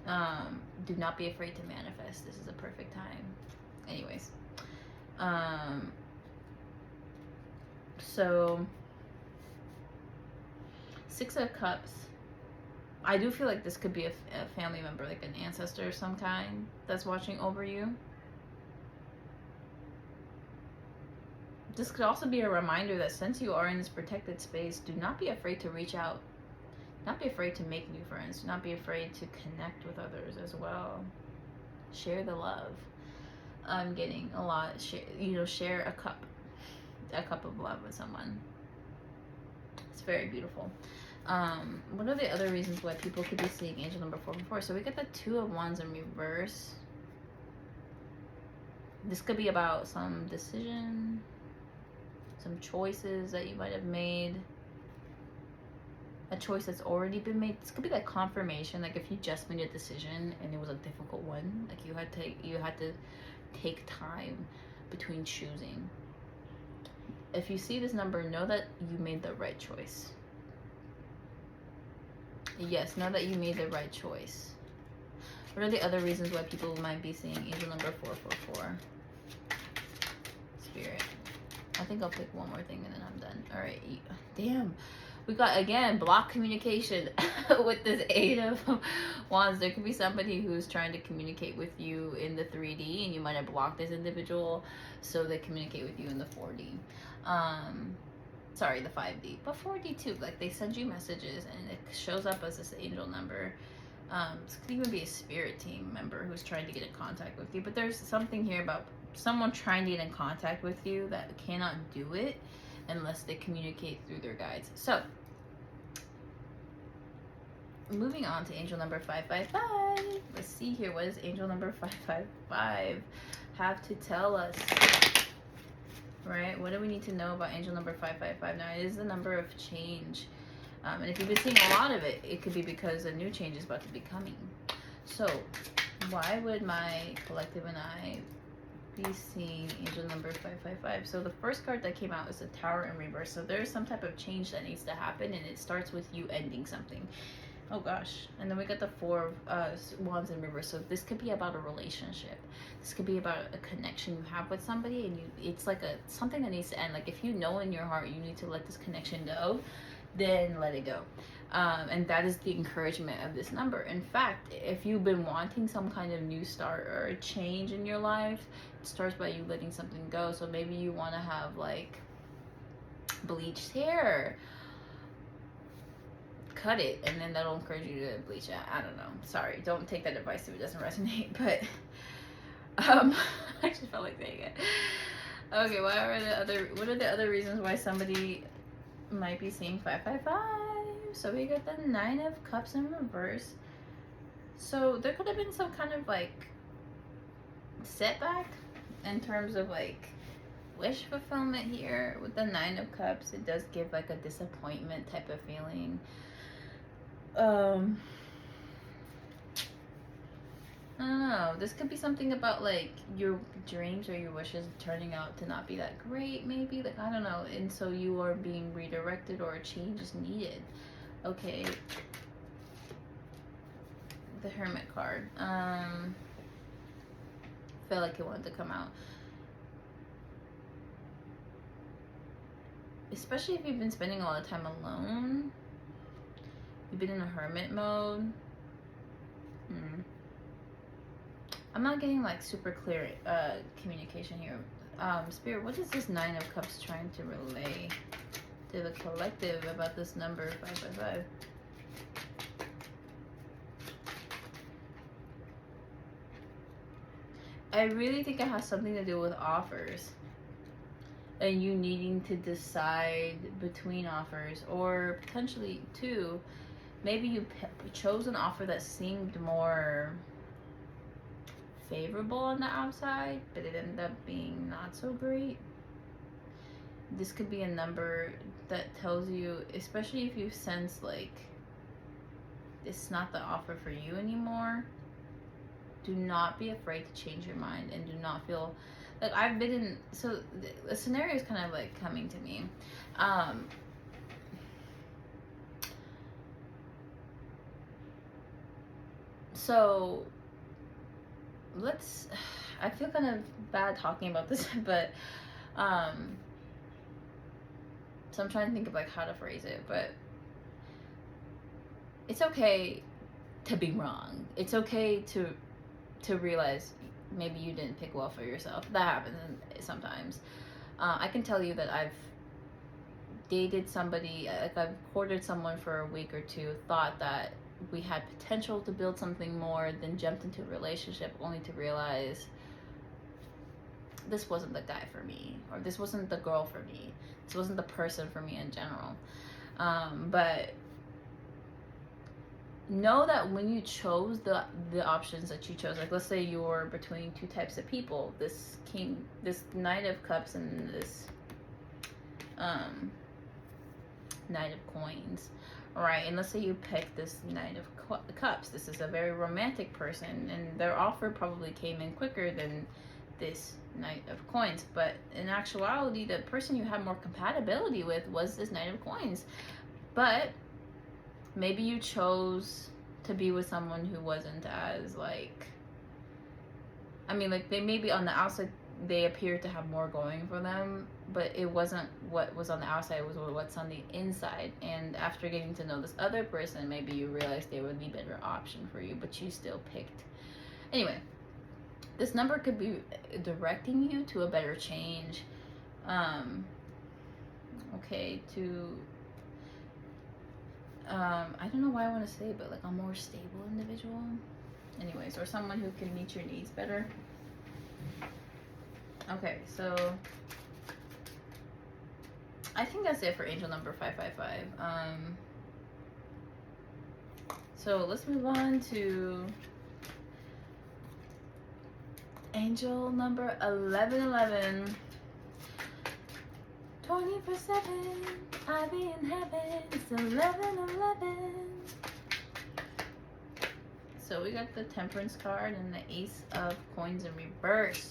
do not be afraid to manifest. This is a perfect time. Anyways, so 6 of Cups, I do feel like this could be a family member, like an ancestor of some kind that's watching over you. This could also be a reminder that since you are in this protected space, do not be afraid to reach out. Not be afraid to make new friends. Do not be afraid to connect with others as well. Share the love. I'm getting a lot. Share a cup. a cup of love with someone. It's very beautiful. What are the other reasons why people could be seeing angel number 444? So we get the Two of Wands in reverse. This could be about some decision, some choices that you might have made, a choice that's already been made. This could be like confirmation, like if you just made a decision and it was a difficult one, like you had to take time between choosing. If you see this number, know that you made the right choice. Yes, know that you made the right choice. What are the other reasons why people might be seeing angel number 444? Spirit. I think I'll pick one more thing and then I'm done. All right. Damn. We got, again, block communication with this Eight of Wands. There could be somebody who's trying to communicate with you in the 3D and you might have blocked this individual so they communicate with you in the 4D. Sorry, the 5D. But 4D too. Like, they send you messages and it shows up as this angel number. This could even be a spirit team member who's trying to get in contact with you. But there's something here about someone trying to get in contact with you that cannot do it unless they communicate through their guides. So, moving on to angel number 555. Let's see here. What does angel number 555 have to tell us? Right? What do we need to know about angel number 555? Now, it is the number of change. And if you've been seeing a lot of it, it could be because a new change is about to be coming. So, why would my collective and I be seeing angel number 555? So the first card that came out is the Tower in reverse. So there's some type of change that needs to happen, and it starts with you ending something. Oh gosh. And then we got the Four of Wands in reverse. So this could be about a relationship. This could be about a connection you have with somebody, and it's like something that needs to end. Like if you know in your heart you need to let this connection go, then let it go. And that is the encouragement of this number. In fact, if you've been wanting some kind of new start or a change in your life, it starts by you letting something go. So maybe you want to have like bleached hair. Cut it, and then that'll encourage you to bleach it. I don't know. Sorry, don't take that advice if it doesn't resonate. But I just felt like saying it. Okay, what are the other reasons why somebody might be seeing 555? So we got the Nine of Cups in reverse. So there could have been some kind of like setback in terms of like wish fulfillment here with the Nine of Cups. It does give like a disappointment type of feeling. I don't know. This could be something about like your dreams or your wishes turning out to not be that great, maybe. Like, I don't know. And so you are being redirected or a change is needed. Okay. The Hermit card. Felt like it wanted to come out. Especially if you've been spending a lot of time alone. You've been in a hermit mode. I'm not getting like super clear communication here. Spirit, what is this Nine of Cups trying to relay to the collective about this number 555? I really think it has something to do with offers. And you needing to decide between offers, or potentially two, maybe you chose an offer that seemed more favorable on the outside, but it ended up being not so great. This could be a number that tells you, especially if you sense like it's not the offer for you anymore, do not be afraid to change your mind, and do not feel like I've been in, so the scenario is kind of like coming to me. So I feel kind of bad talking about this, but so I'm trying to think of like how to phrase it, but it's okay to be wrong. It's okay to realize maybe you didn't pick well for yourself. That happens sometimes. I can tell you that I've dated somebody, like I've courted someone for a week or two, thought that we had potential to build something more, then jumped into a relationship only to realize this wasn't the guy for me, or this wasn't the girl for me, this wasn't the person for me in general. But know that when you chose the options that you chose, like let's say you're between two types of people, this Knight of Cups and this Knight of Coins, right? And let's say you pick this Knight of Cups. This is a very romantic person, and their offer probably came in quicker than this Knight of Coins. But in actuality, the person you had more compatibility with was this Knight of Coins. But maybe you chose to be with someone who wasn't as like, I mean, like they maybe on the outside they appeared to have more going for them, but it wasn't what was on the outside, it was what's on the inside. And after getting to know this other person, maybe you realized they were the better option for you, but you still picked. Anyway, this number could be directing you to a better change. Okay, to I don't know why I want to say, but like a more stable individual. Anyways, or someone who can meet your needs better. Okay, so I think that's it for angel number 555. So let's move on to angel number 1111. 24/7, I be in heaven. It's 1111. So we got the Temperance card and the Ace of Coins in reverse.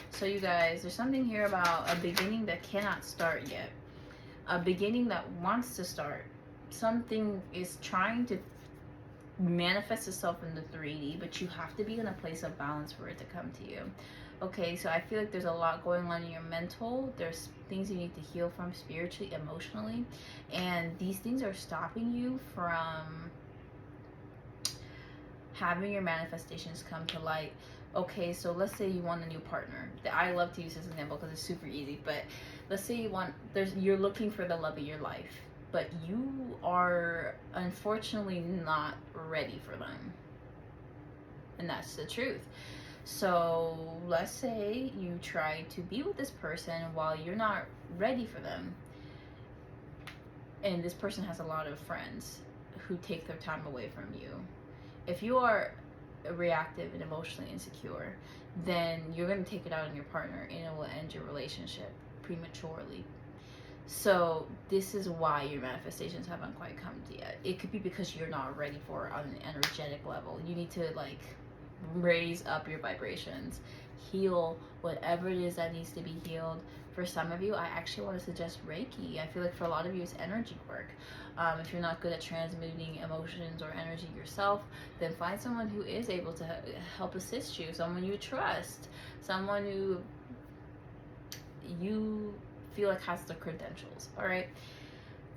So you guys, there's something here about a beginning that cannot start yet. A beginning that wants to start. Something is trying to manifest itself in the 3D, but you have to be in a place of balance for it to come to you. Okay, so I feel like there's a lot going on in your mental. There's things you need to heal from spiritually, emotionally, and these things are stopping you from having your manifestations come to light. Okay, so let's say you want a new partner. I love to use this example because it's super easy, but let's say you're looking for the love of your life, but you are unfortunately not ready for them. And that's the truth. So let's say you try to be with this person while you're not ready for them. And this person has a lot of friends who take their time away from you. If you are reactive and emotionally insecure, then you're going to take it out on your partner and it will end your relationship prematurely. So this is why your manifestations haven't quite come to yet. It could be because you're not ready for it on an energetic level. You need to like raise up your vibrations, heal whatever it is that needs to be healed. For some of you, I actually want to suggest Reiki. I feel like for a lot of you, it's energy work. If you're not good at transmuting emotions or energy yourself, then find someone who is able to help assist you, someone you trust, someone who you feel like has the credentials. All right,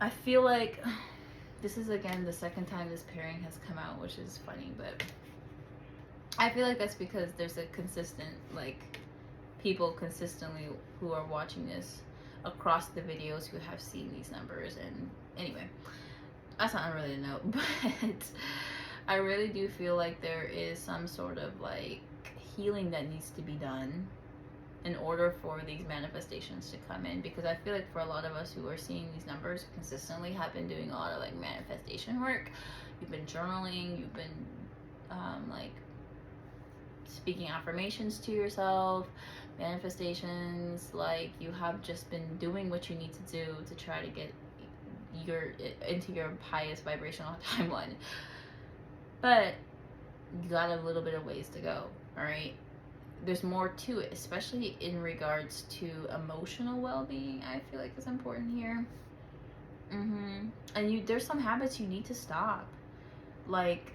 I feel like this is again the second time this pairing has come out, which is funny, but I feel like that's because there's a consistent, like, people consistently who are watching this across the videos who have seen these numbers. And anyway, that's not really a note, but I really do feel like there is some sort of like healing that needs to be done in order for these manifestations to come in, because I feel like for a lot of us who are seeing these numbers consistently have been doing a lot of like manifestation work. You've been journaling, you've been like speaking affirmations to yourself, manifestations, like you have just been doing what you need to do to try to get into your highest vibrational timeline. But you got a little bit of ways to go. All right, there's more to it, especially in regards to emotional well-being. I feel like it's important here. And there's some habits you need to stop, like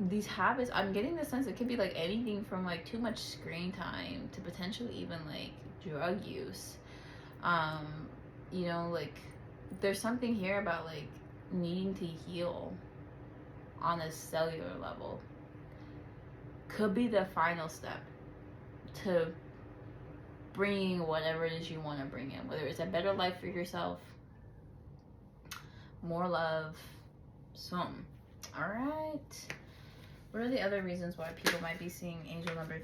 these habits. I'm getting the sense it could be like anything from like too much screen time to potentially even like drug use. You know, like there's something here about like needing to heal on a cellular level. Could be the final step to bringing whatever it is you want to bring in, whether it's a better life for yourself, more love, some. All right. What are the other reasons why people might be seeing angel number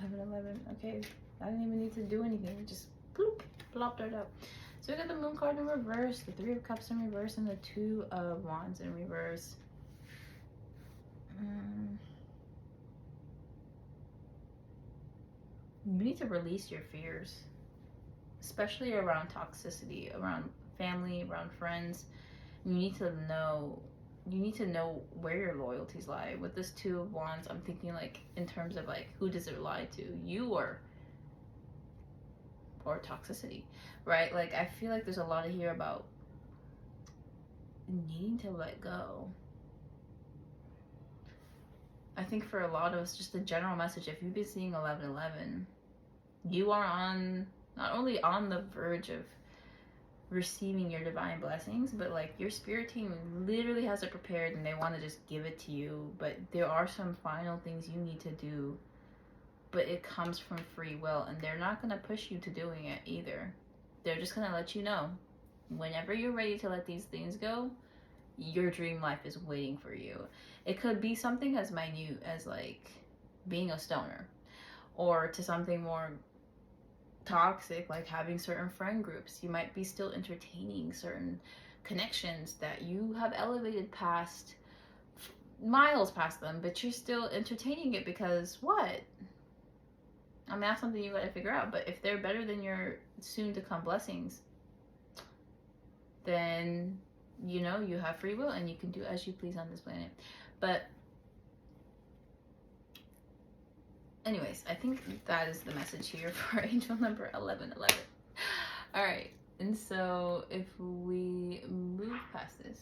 11. Okay, I didn't even need to do anything. It just bloop, plopped right out. So we got the Moon card in reverse, the Three of Cups in reverse, and the Two of Wands in reverse. You need to release your fears, especially around toxicity, around family, around friends. You need to know where your loyalties lie. With this Two of Wands, I'm thinking like in terms of like, who does it lie to? You or toxicity, right? Like, I feel like there's a lot of here about needing to let go. I think for a lot of us, just the general message, if you've been seeing 1111, you are not only on the verge of receiving your divine blessings, but like your spirit team literally has it prepared and they want to just give it to you, but there are some final things you need to do, but it comes from free will, and they're not going to push you to doing it either. They're just going to let you know whenever you're ready to let these things go, your dream life is waiting for you. It could be something as minute as like being a stoner, or to something more toxic like having certain friend groups. You might be still entertaining certain connections that you have elevated past, miles past them, but you're still entertaining it because what? I mean, that's something you gotta figure out. But if they're better than your soon to come blessings, then you know you have free will and you can do as you please on this planet. But anyways, I think that is the message here for angel number 1111. All right, and so if we move past this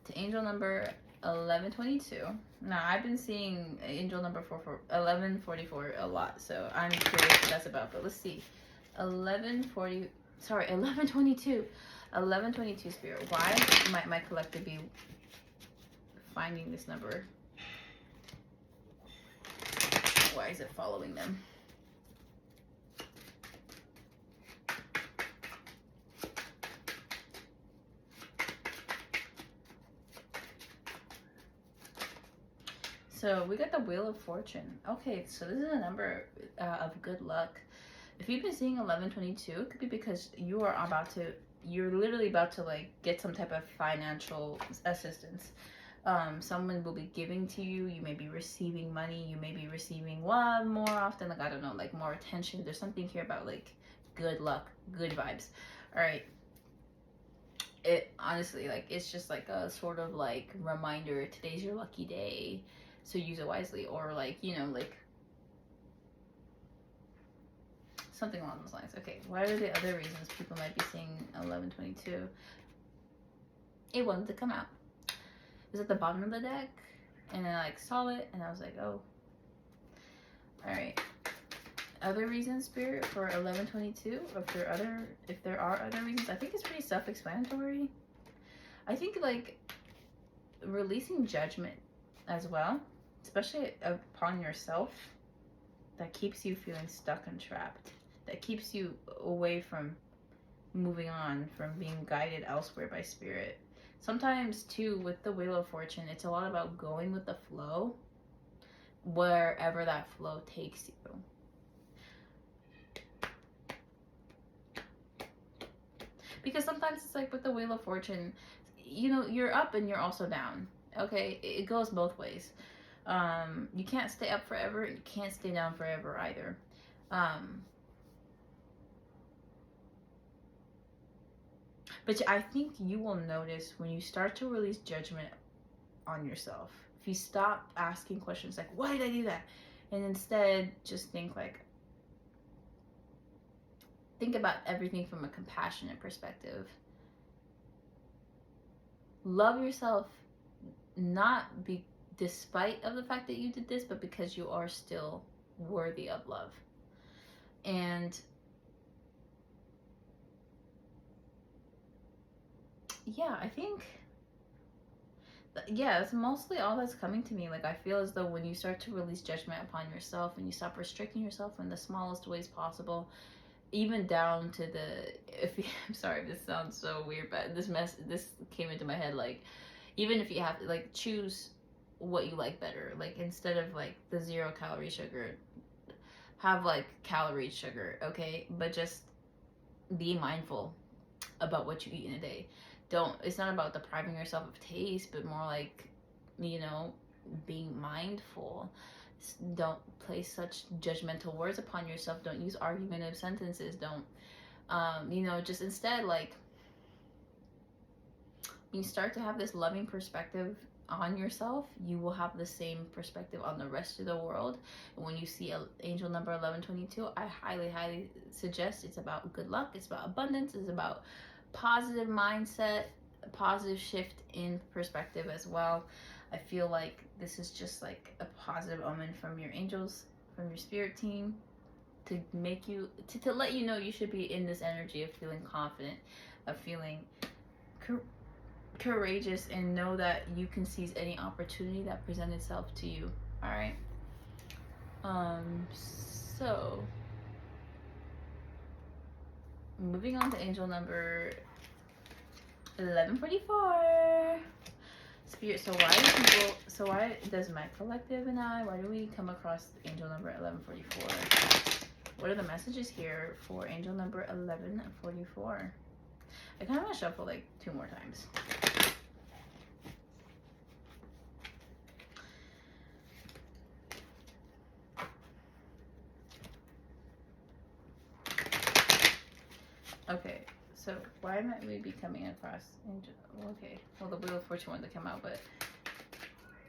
to angel number 1122. Now, I've been seeing angel number 1144 a lot, so I'm curious what that's about. But let's see. 1122. 1122 spirit. Why might my collective be finding this number? Why is it following them? So we got the Wheel of Fortune. Okay, so this is a number of good luck. If you've been seeing 1122, it could be because you're literally about to like get some type of financial assistance. Someone will be giving to you. You may be receiving money. You may be receiving love more often. Like, I don't know, like more attention. There's something here about like good luck, good vibes. All right. It honestly, like, it's just like a sort of like reminder, today's your lucky day, so use it wisely. Or like, you know, like something along those lines. Okay, what are the other reasons people might be seeing 1122? It wanted to come out. It was at the bottom of the deck, and I like saw it, and I was like, oh. All right. Other reasons, Spirit, for 1122. If there are other reasons, I think it's pretty self-explanatory. I think like releasing judgment as well, especially upon yourself, that keeps you feeling stuck and trapped. That keeps you away from moving on, from being guided elsewhere by Spirit. Sometimes too, with the Wheel of Fortune, it's a lot about going with the flow, wherever that flow takes you. Because sometimes it's like with the Wheel of Fortune, you know, you're up and you're also down. Okay, it goes both ways. You can't stay up forever. You can't stay down forever either. But I think you will notice when you start to release judgment on yourself. If you stop asking questions like, why did I do that? And instead just think about everything from a compassionate perspective. Love yourself, not despite of the fact that you did this, but because you are still worthy of love. And yeah, I think, yeah, it's mostly all that's coming to me. Like, I feel as though when you start to release judgment upon yourself and you stop restricting yourself in the smallest ways possible, even down to I'm sorry if this sounds so weird, but this came into my head, like, even if you have to like choose what you like better. Like, instead of like the 0-calorie sugar, have like calorie sugar, okay? But just be mindful about what you eat in a day. It's not about depriving yourself of taste, but more like, you know, being mindful. Don't place such judgmental words upon yourself. Don't use argumentative sentences. Don't, you know, just instead, like, you start to have this loving perspective on yourself, you will have the same perspective on the rest of the world. And when you see angel number 1122, I highly suggest it's about good luck, it's about abundance, it's about positive mindset, a positive shift in perspective as well. I feel like this is just like a positive omen from your angels, from your spirit team, to make you, to let you know you should be in this energy of feeling confident, of feeling courageous, and know that you can seize any opportunity that presents itself to you. All right. So moving on to angel number 1144. Spirit. So why does my collective and why do we come across angel number 1144? What are the messages here for angel number 1144? I kind of want to shuffle like 2 more times. Okay, so why might we be coming across angel? Okay, well, the Wheel of Fortune wanted to come out, but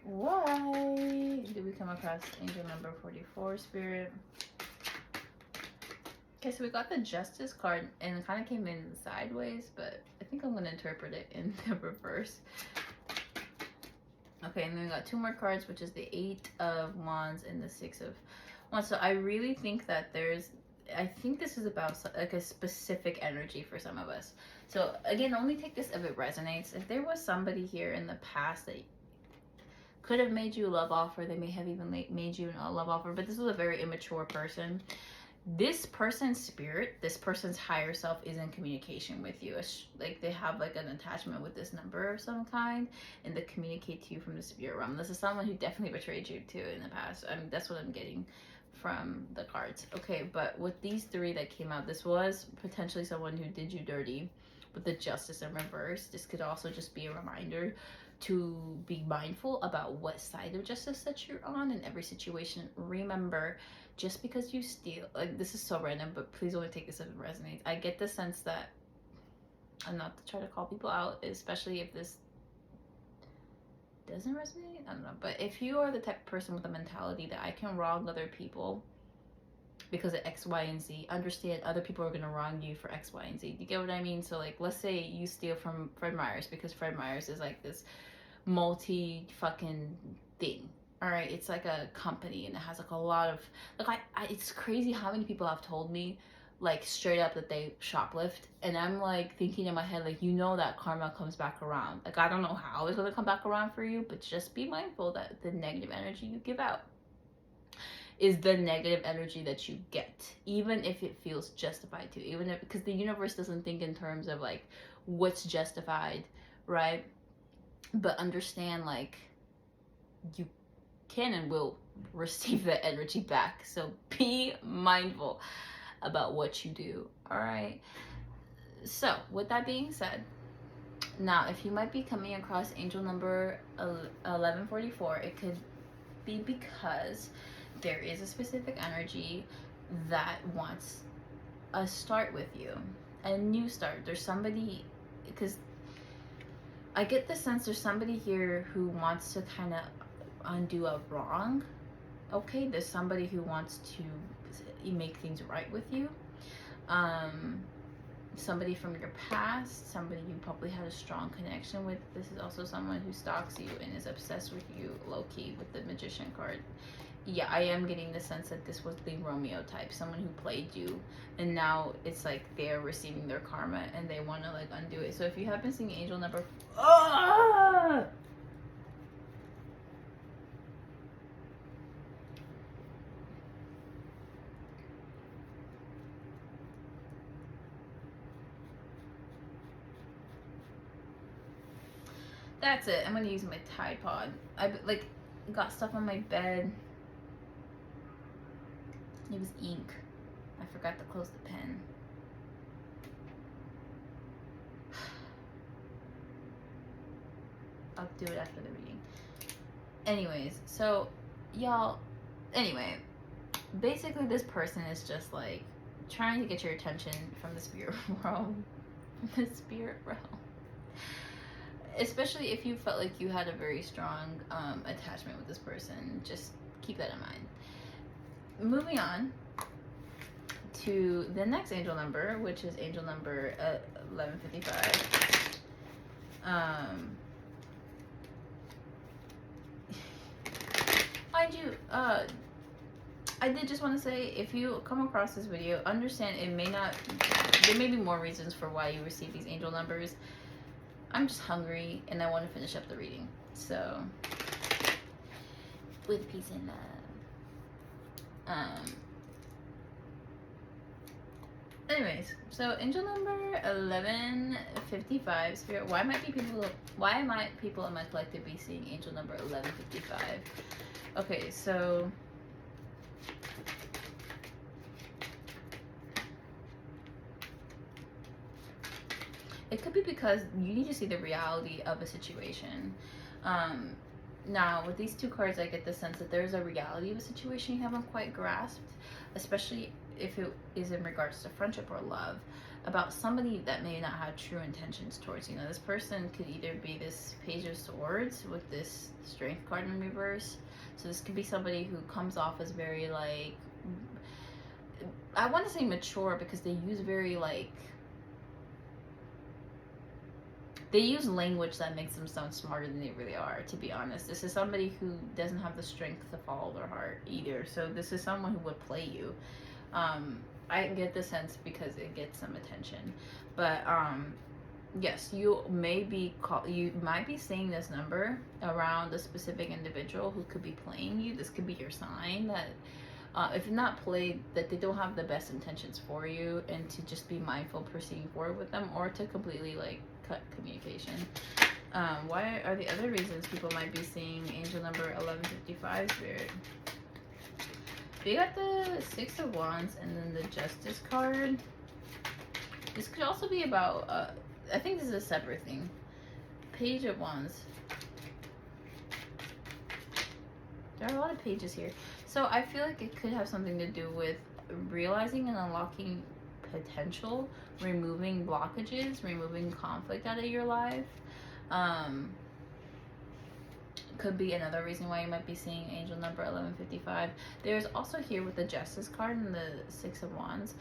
why did we come across angel number 44, Spirit? Okay, so we got the Justice card, and it kind of came in sideways, but I think I'm going to interpret it in the reverse. Okay, and then we got 2 more cards, which is the 8 of Wands and the 6 of Wands. So I really think that I think this is about like a specific energy for some of us. So again, only take this if it resonates. If there was somebody here in the past that could have made you a love offer, they may have even made you a love offer, but this was a very immature person. This person's spirit, this person's higher self is in communication with you. Like they have like an attachment with this number of some kind, and they communicate to you from the spirit realm. This is someone who definitely betrayed you too in the past. I mean, that's what I'm getting from the cards. Okay, but with these 3 that came out, this was potentially someone who did you dirty with the Justice in reverse. This could also just be a reminder to be mindful about what side of justice that you're on in every situation. Remember, just because you steal, like, this is so random, but please only take this if it resonates. I get the sense that, I'm not to try to call people out, especially if this doesn't resonate, I don't know, but if you are the type of person with a mentality that I can wrong other people because of X, Y, and Z, understand other people are gonna wrong you for X, Y, and Z. You get what I mean? So like, let's say you steal from Fred Meyers because Fred Meyers is like this multi fucking thing. All right, it's like a company, and it has like a lot of like it's crazy how many people have told me like straight up that they shoplift, and I'm like thinking in my head, like, you know that karma comes back around. Like, I don't know how it's gonna come back around for you, but just be mindful that the negative energy you give out is the negative energy that you get, even if it feels justified to, even if, because the universe doesn't think in terms of like what's justified, right? But understand, like, you can and will receive that energy back. So be mindful about what you do. All right, so with that being said, now if you might be coming across angel number 1144, it could be because there is a specific energy that wants a start with you, a new start. There's somebody, because I get the sense there's somebody here who wants to kind of undo a wrong. Okay, there's somebody who wants to make things right with you. Somebody from your past, somebody you probably had a strong connection with. This is also someone who stalks you and is obsessed with you low-key with the Magician card. Yeah, I am getting the sense that this was the Romeo type, someone who played you, and now it's like they're receiving their karma and they want to like undo it. So if you have been seeing angel number that's it. I'm gonna use my Tide Pod. I like got stuff on my bed. It was ink. I forgot to close the pen. I'll do it after the reading. Anyways, so y'all, anyway, basically this person is just like trying to get your attention from the spirit realm. The spirit realm. Especially if you felt like you had a very strong attachment with this person, just keep that in mind. Moving on to the next angel number, which is angel number 1155. Mind you, I did just want to say, if you come across this video, understand there may be more reasons for why you receive these angel numbers. I'm just hungry and I want to finish up the reading. So, with peace and love. Anyways, so angel number 1155, Spirit, why might people in my collective be seeing angel number 1155? Okay, so it could be because you need to see the reality of a situation. Now, with these two cards, I get the sense that there's a reality of a situation you haven't quite grasped, especially if it is in regards to friendship or love, about somebody that may not have true intentions towards you. Now, this person could either be this Page of Swords with this Strength card in reverse. So this could be somebody who comes off as very, like, I want to say mature, because they use very, like, they use language that makes them sound smarter than they really are, to be honest. This is somebody who doesn't have the strength to follow their heart either. So this is someone who would play you. I get the sense because it gets some attention. But yes, you might be seeing this number around a specific individual who could be playing you. This could be your sign that if not played, that they don't have the best intentions for you, and to just be mindful proceeding forward with them, or to completely like cut communication. Why are the other reasons people might be seeing angel number 1155, Spirit? We got the Six of Wands and then the Justice card. This could also be about, I think this is a separate thing. Page of Wands. There are a lot of pages here. So I feel like it could have something to do with realizing and unlocking potential, removing blockages, removing conflict out of your life. Could be another reason why you might be seeing angel number 1155. There's also here with the Justice card and the Six of Wands,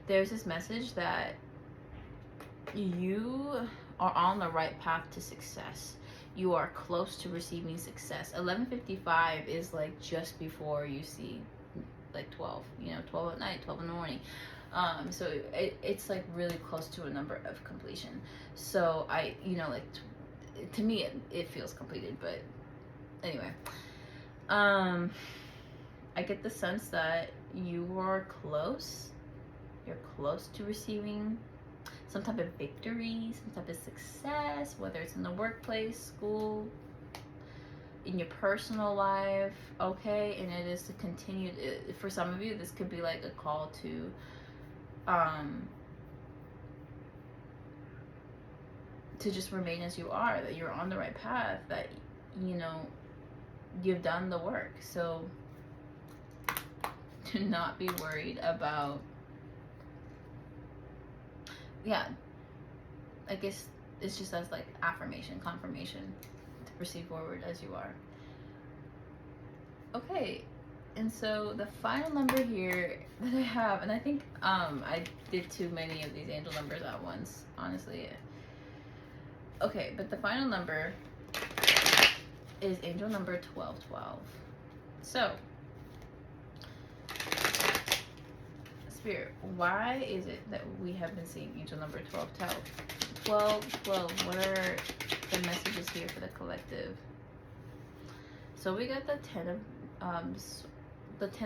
there's this message that you are on the right path to success. You are close to receiving success. 1155 is like just before you see like 12, 12 at night, 12 in the morning. So it's like really close to a number of completion. So to me it feels completed, but anyway, I get the sense that you are close. You're close to receiving some type of victory, some type of success, whether it's in the workplace, school, in your personal life, okay? And it is to continue. For some of you, this could be like a call to just remain as you are, that you're on the right path, that you've done the work. So do not be worried about, I guess it's just as like affirmation, confirmation to proceed forward as you are. Okay, and so the final number here that I have, and I think I did too many of these angel numbers at once, honestly. Okay, but the final number is angel number 1212. So, Spirit, why is it that we have been seeing angel number 1212? What are the messages here for the collective? So we got the Ten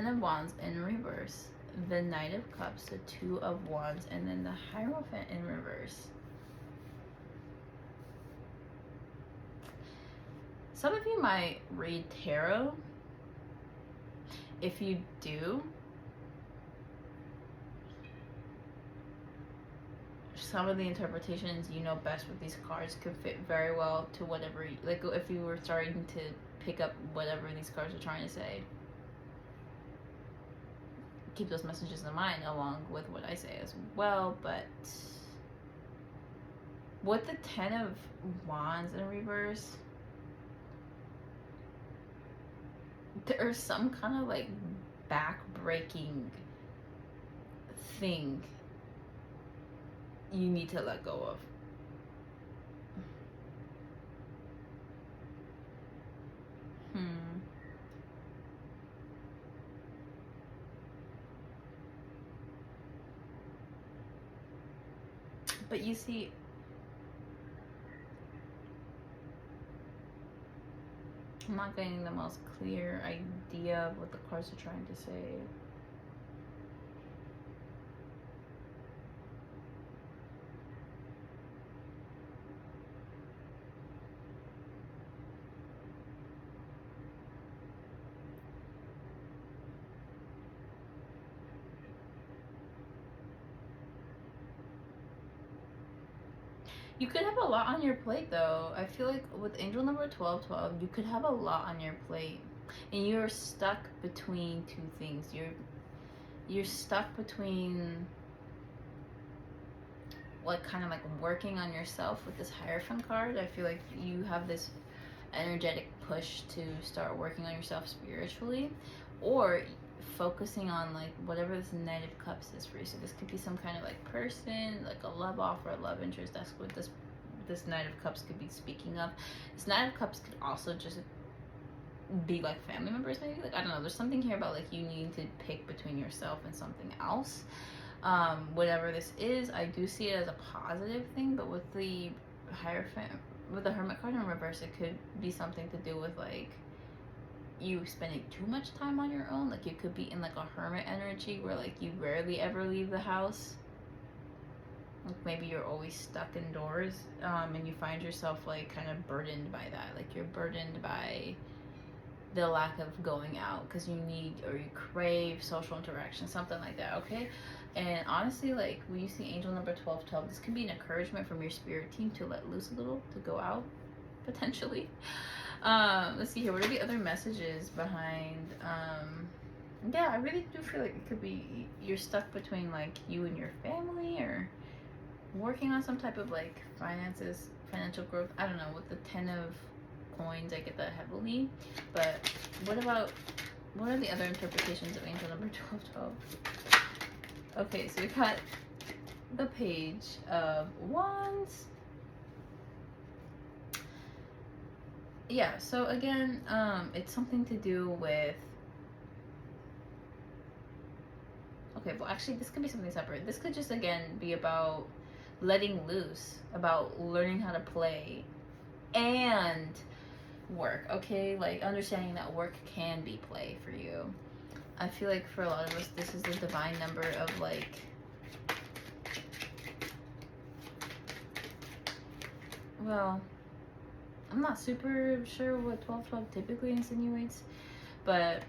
of Wands in reverse, the Knight of Cups, the Two of Wands, and then the Hierophant in reverse. some of you might read tarot. If you do, some of the interpretations you know best with these cards could fit very well to whatever, like if you were starting to pick up whatever these cards are trying to say. Keep those messages in mind along with what I say as well. But with the 10 of Wands in reverse, there's some kind of like back-breaking thing you need to let go of. But you see, I'm not getting the most clear idea of what the cards are trying to say. You could have a lot on your plate though. I feel like with angel number 1212, you could have a lot on your plate. And you're stuck between two things. You're stuck between like kind of like working on yourself with this Hierophant card. I feel like you have this energetic push to start working on yourself spiritually, or focusing on like whatever this Knight of Cups is for you. So this could be some kind of like person, like a love offer, a love interest. That's what this Knight of Cups could be speaking of. This Knight of Cups could also just be like family members maybe. Like I don't know, there's something here about like you needing to pick between yourself and something else. Whatever this is, I do see it as a positive thing, but with the Hierophant, with the Hermit card in reverse, it could be something to do with like you spending too much time on your own. Like you could be in like a hermit energy where like you rarely ever leave the house. Like maybe you're always stuck indoors, and you find yourself like kind of burdened by that. Like you're burdened by the lack of going out because you need or you crave social interaction, something like that, okay? And honestly, like when you see angel number 1212, this can be an encouragement from your spirit team to let loose a little, to go out potentially. Let's see here, what are the other messages behind? Yeah, I really do feel like it could be you're stuck between like you and your family, or working on some type of like finances, financial growth. I don't know, with the 10 of coins I get that heavily. But what are the other interpretations of angel number 1212? Okay, so we got the Page of Wands. Yeah, so again, it's something to do with, okay, well actually this could be something separate. This could just again be about letting loose, about learning how to play and work, okay? Like understanding that work can be play for you. I feel like for a lot of us, this is the divine number of like, well, I'm not super sure what 1212 typically insinuates, but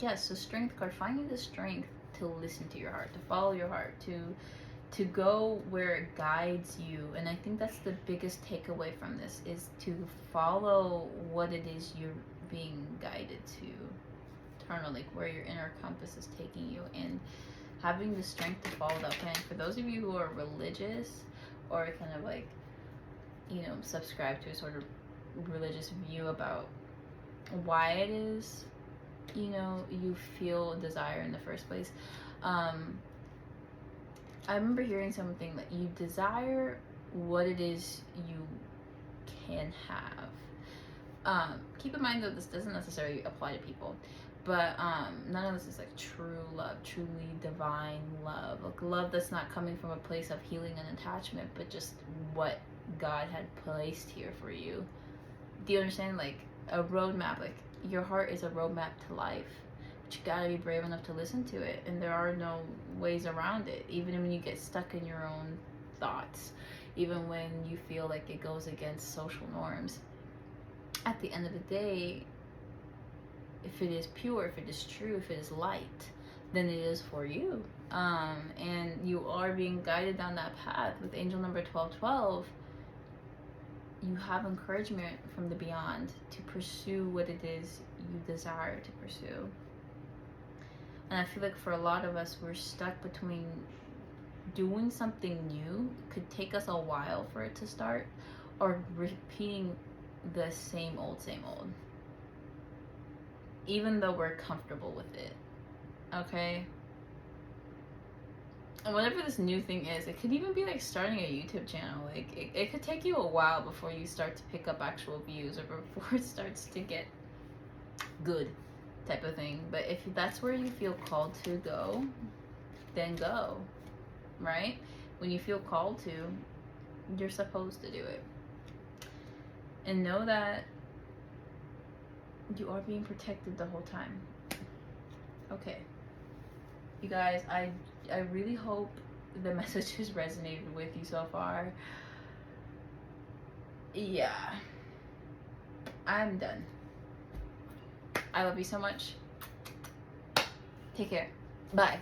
yes, so strength card, finding the strength to listen to your heart, to follow your heart, to go where it guides you. And I think that's the biggest takeaway from this, is to follow what it is you're being guided to. Like where your inner compass is taking you, and having the strength to follow that plan. For those of you who are religious or kind of like, you know, subscribe to a sort of religious view about why it is, you know, you feel desire in the first place. I remember hearing something that you desire what it is you can have. Keep in mind that this doesn't necessarily apply to people. But none of this is like true love, truly divine love. Like love that's not coming from a place of healing and attachment, but just what God had placed here for you. Do you understand? Like a roadmap, like your heart is a roadmap to life. But you gotta be brave enough to listen to it. And there are no ways around it. Even when you get stuck in your own thoughts. Even when you feel like it goes against social norms. at the end of the day, if it is pure, if it is true, if it is light, then it is for you. And you are being guided down that path with angel number 1212. You have encouragement from the beyond to pursue what it is you desire to pursue. And I feel like for a lot of us, we're stuck between doing something new, could take us a while for it to start, or repeating the same old, even though we're comfortable with it. Okay? And whatever this new thing is, it could even be like starting a YouTube channel. Like, it could take you a while before you start to pick up actual views, or before it starts to get good, type of thing. But if that's where you feel called to go, then go, right? When you feel called to, you're supposed to do it. And know that you are being protected the whole time. Okay. You guys, I really hope the message has resonated with you so far. Yeah. I'm done. I love you so much. Take care. Bye.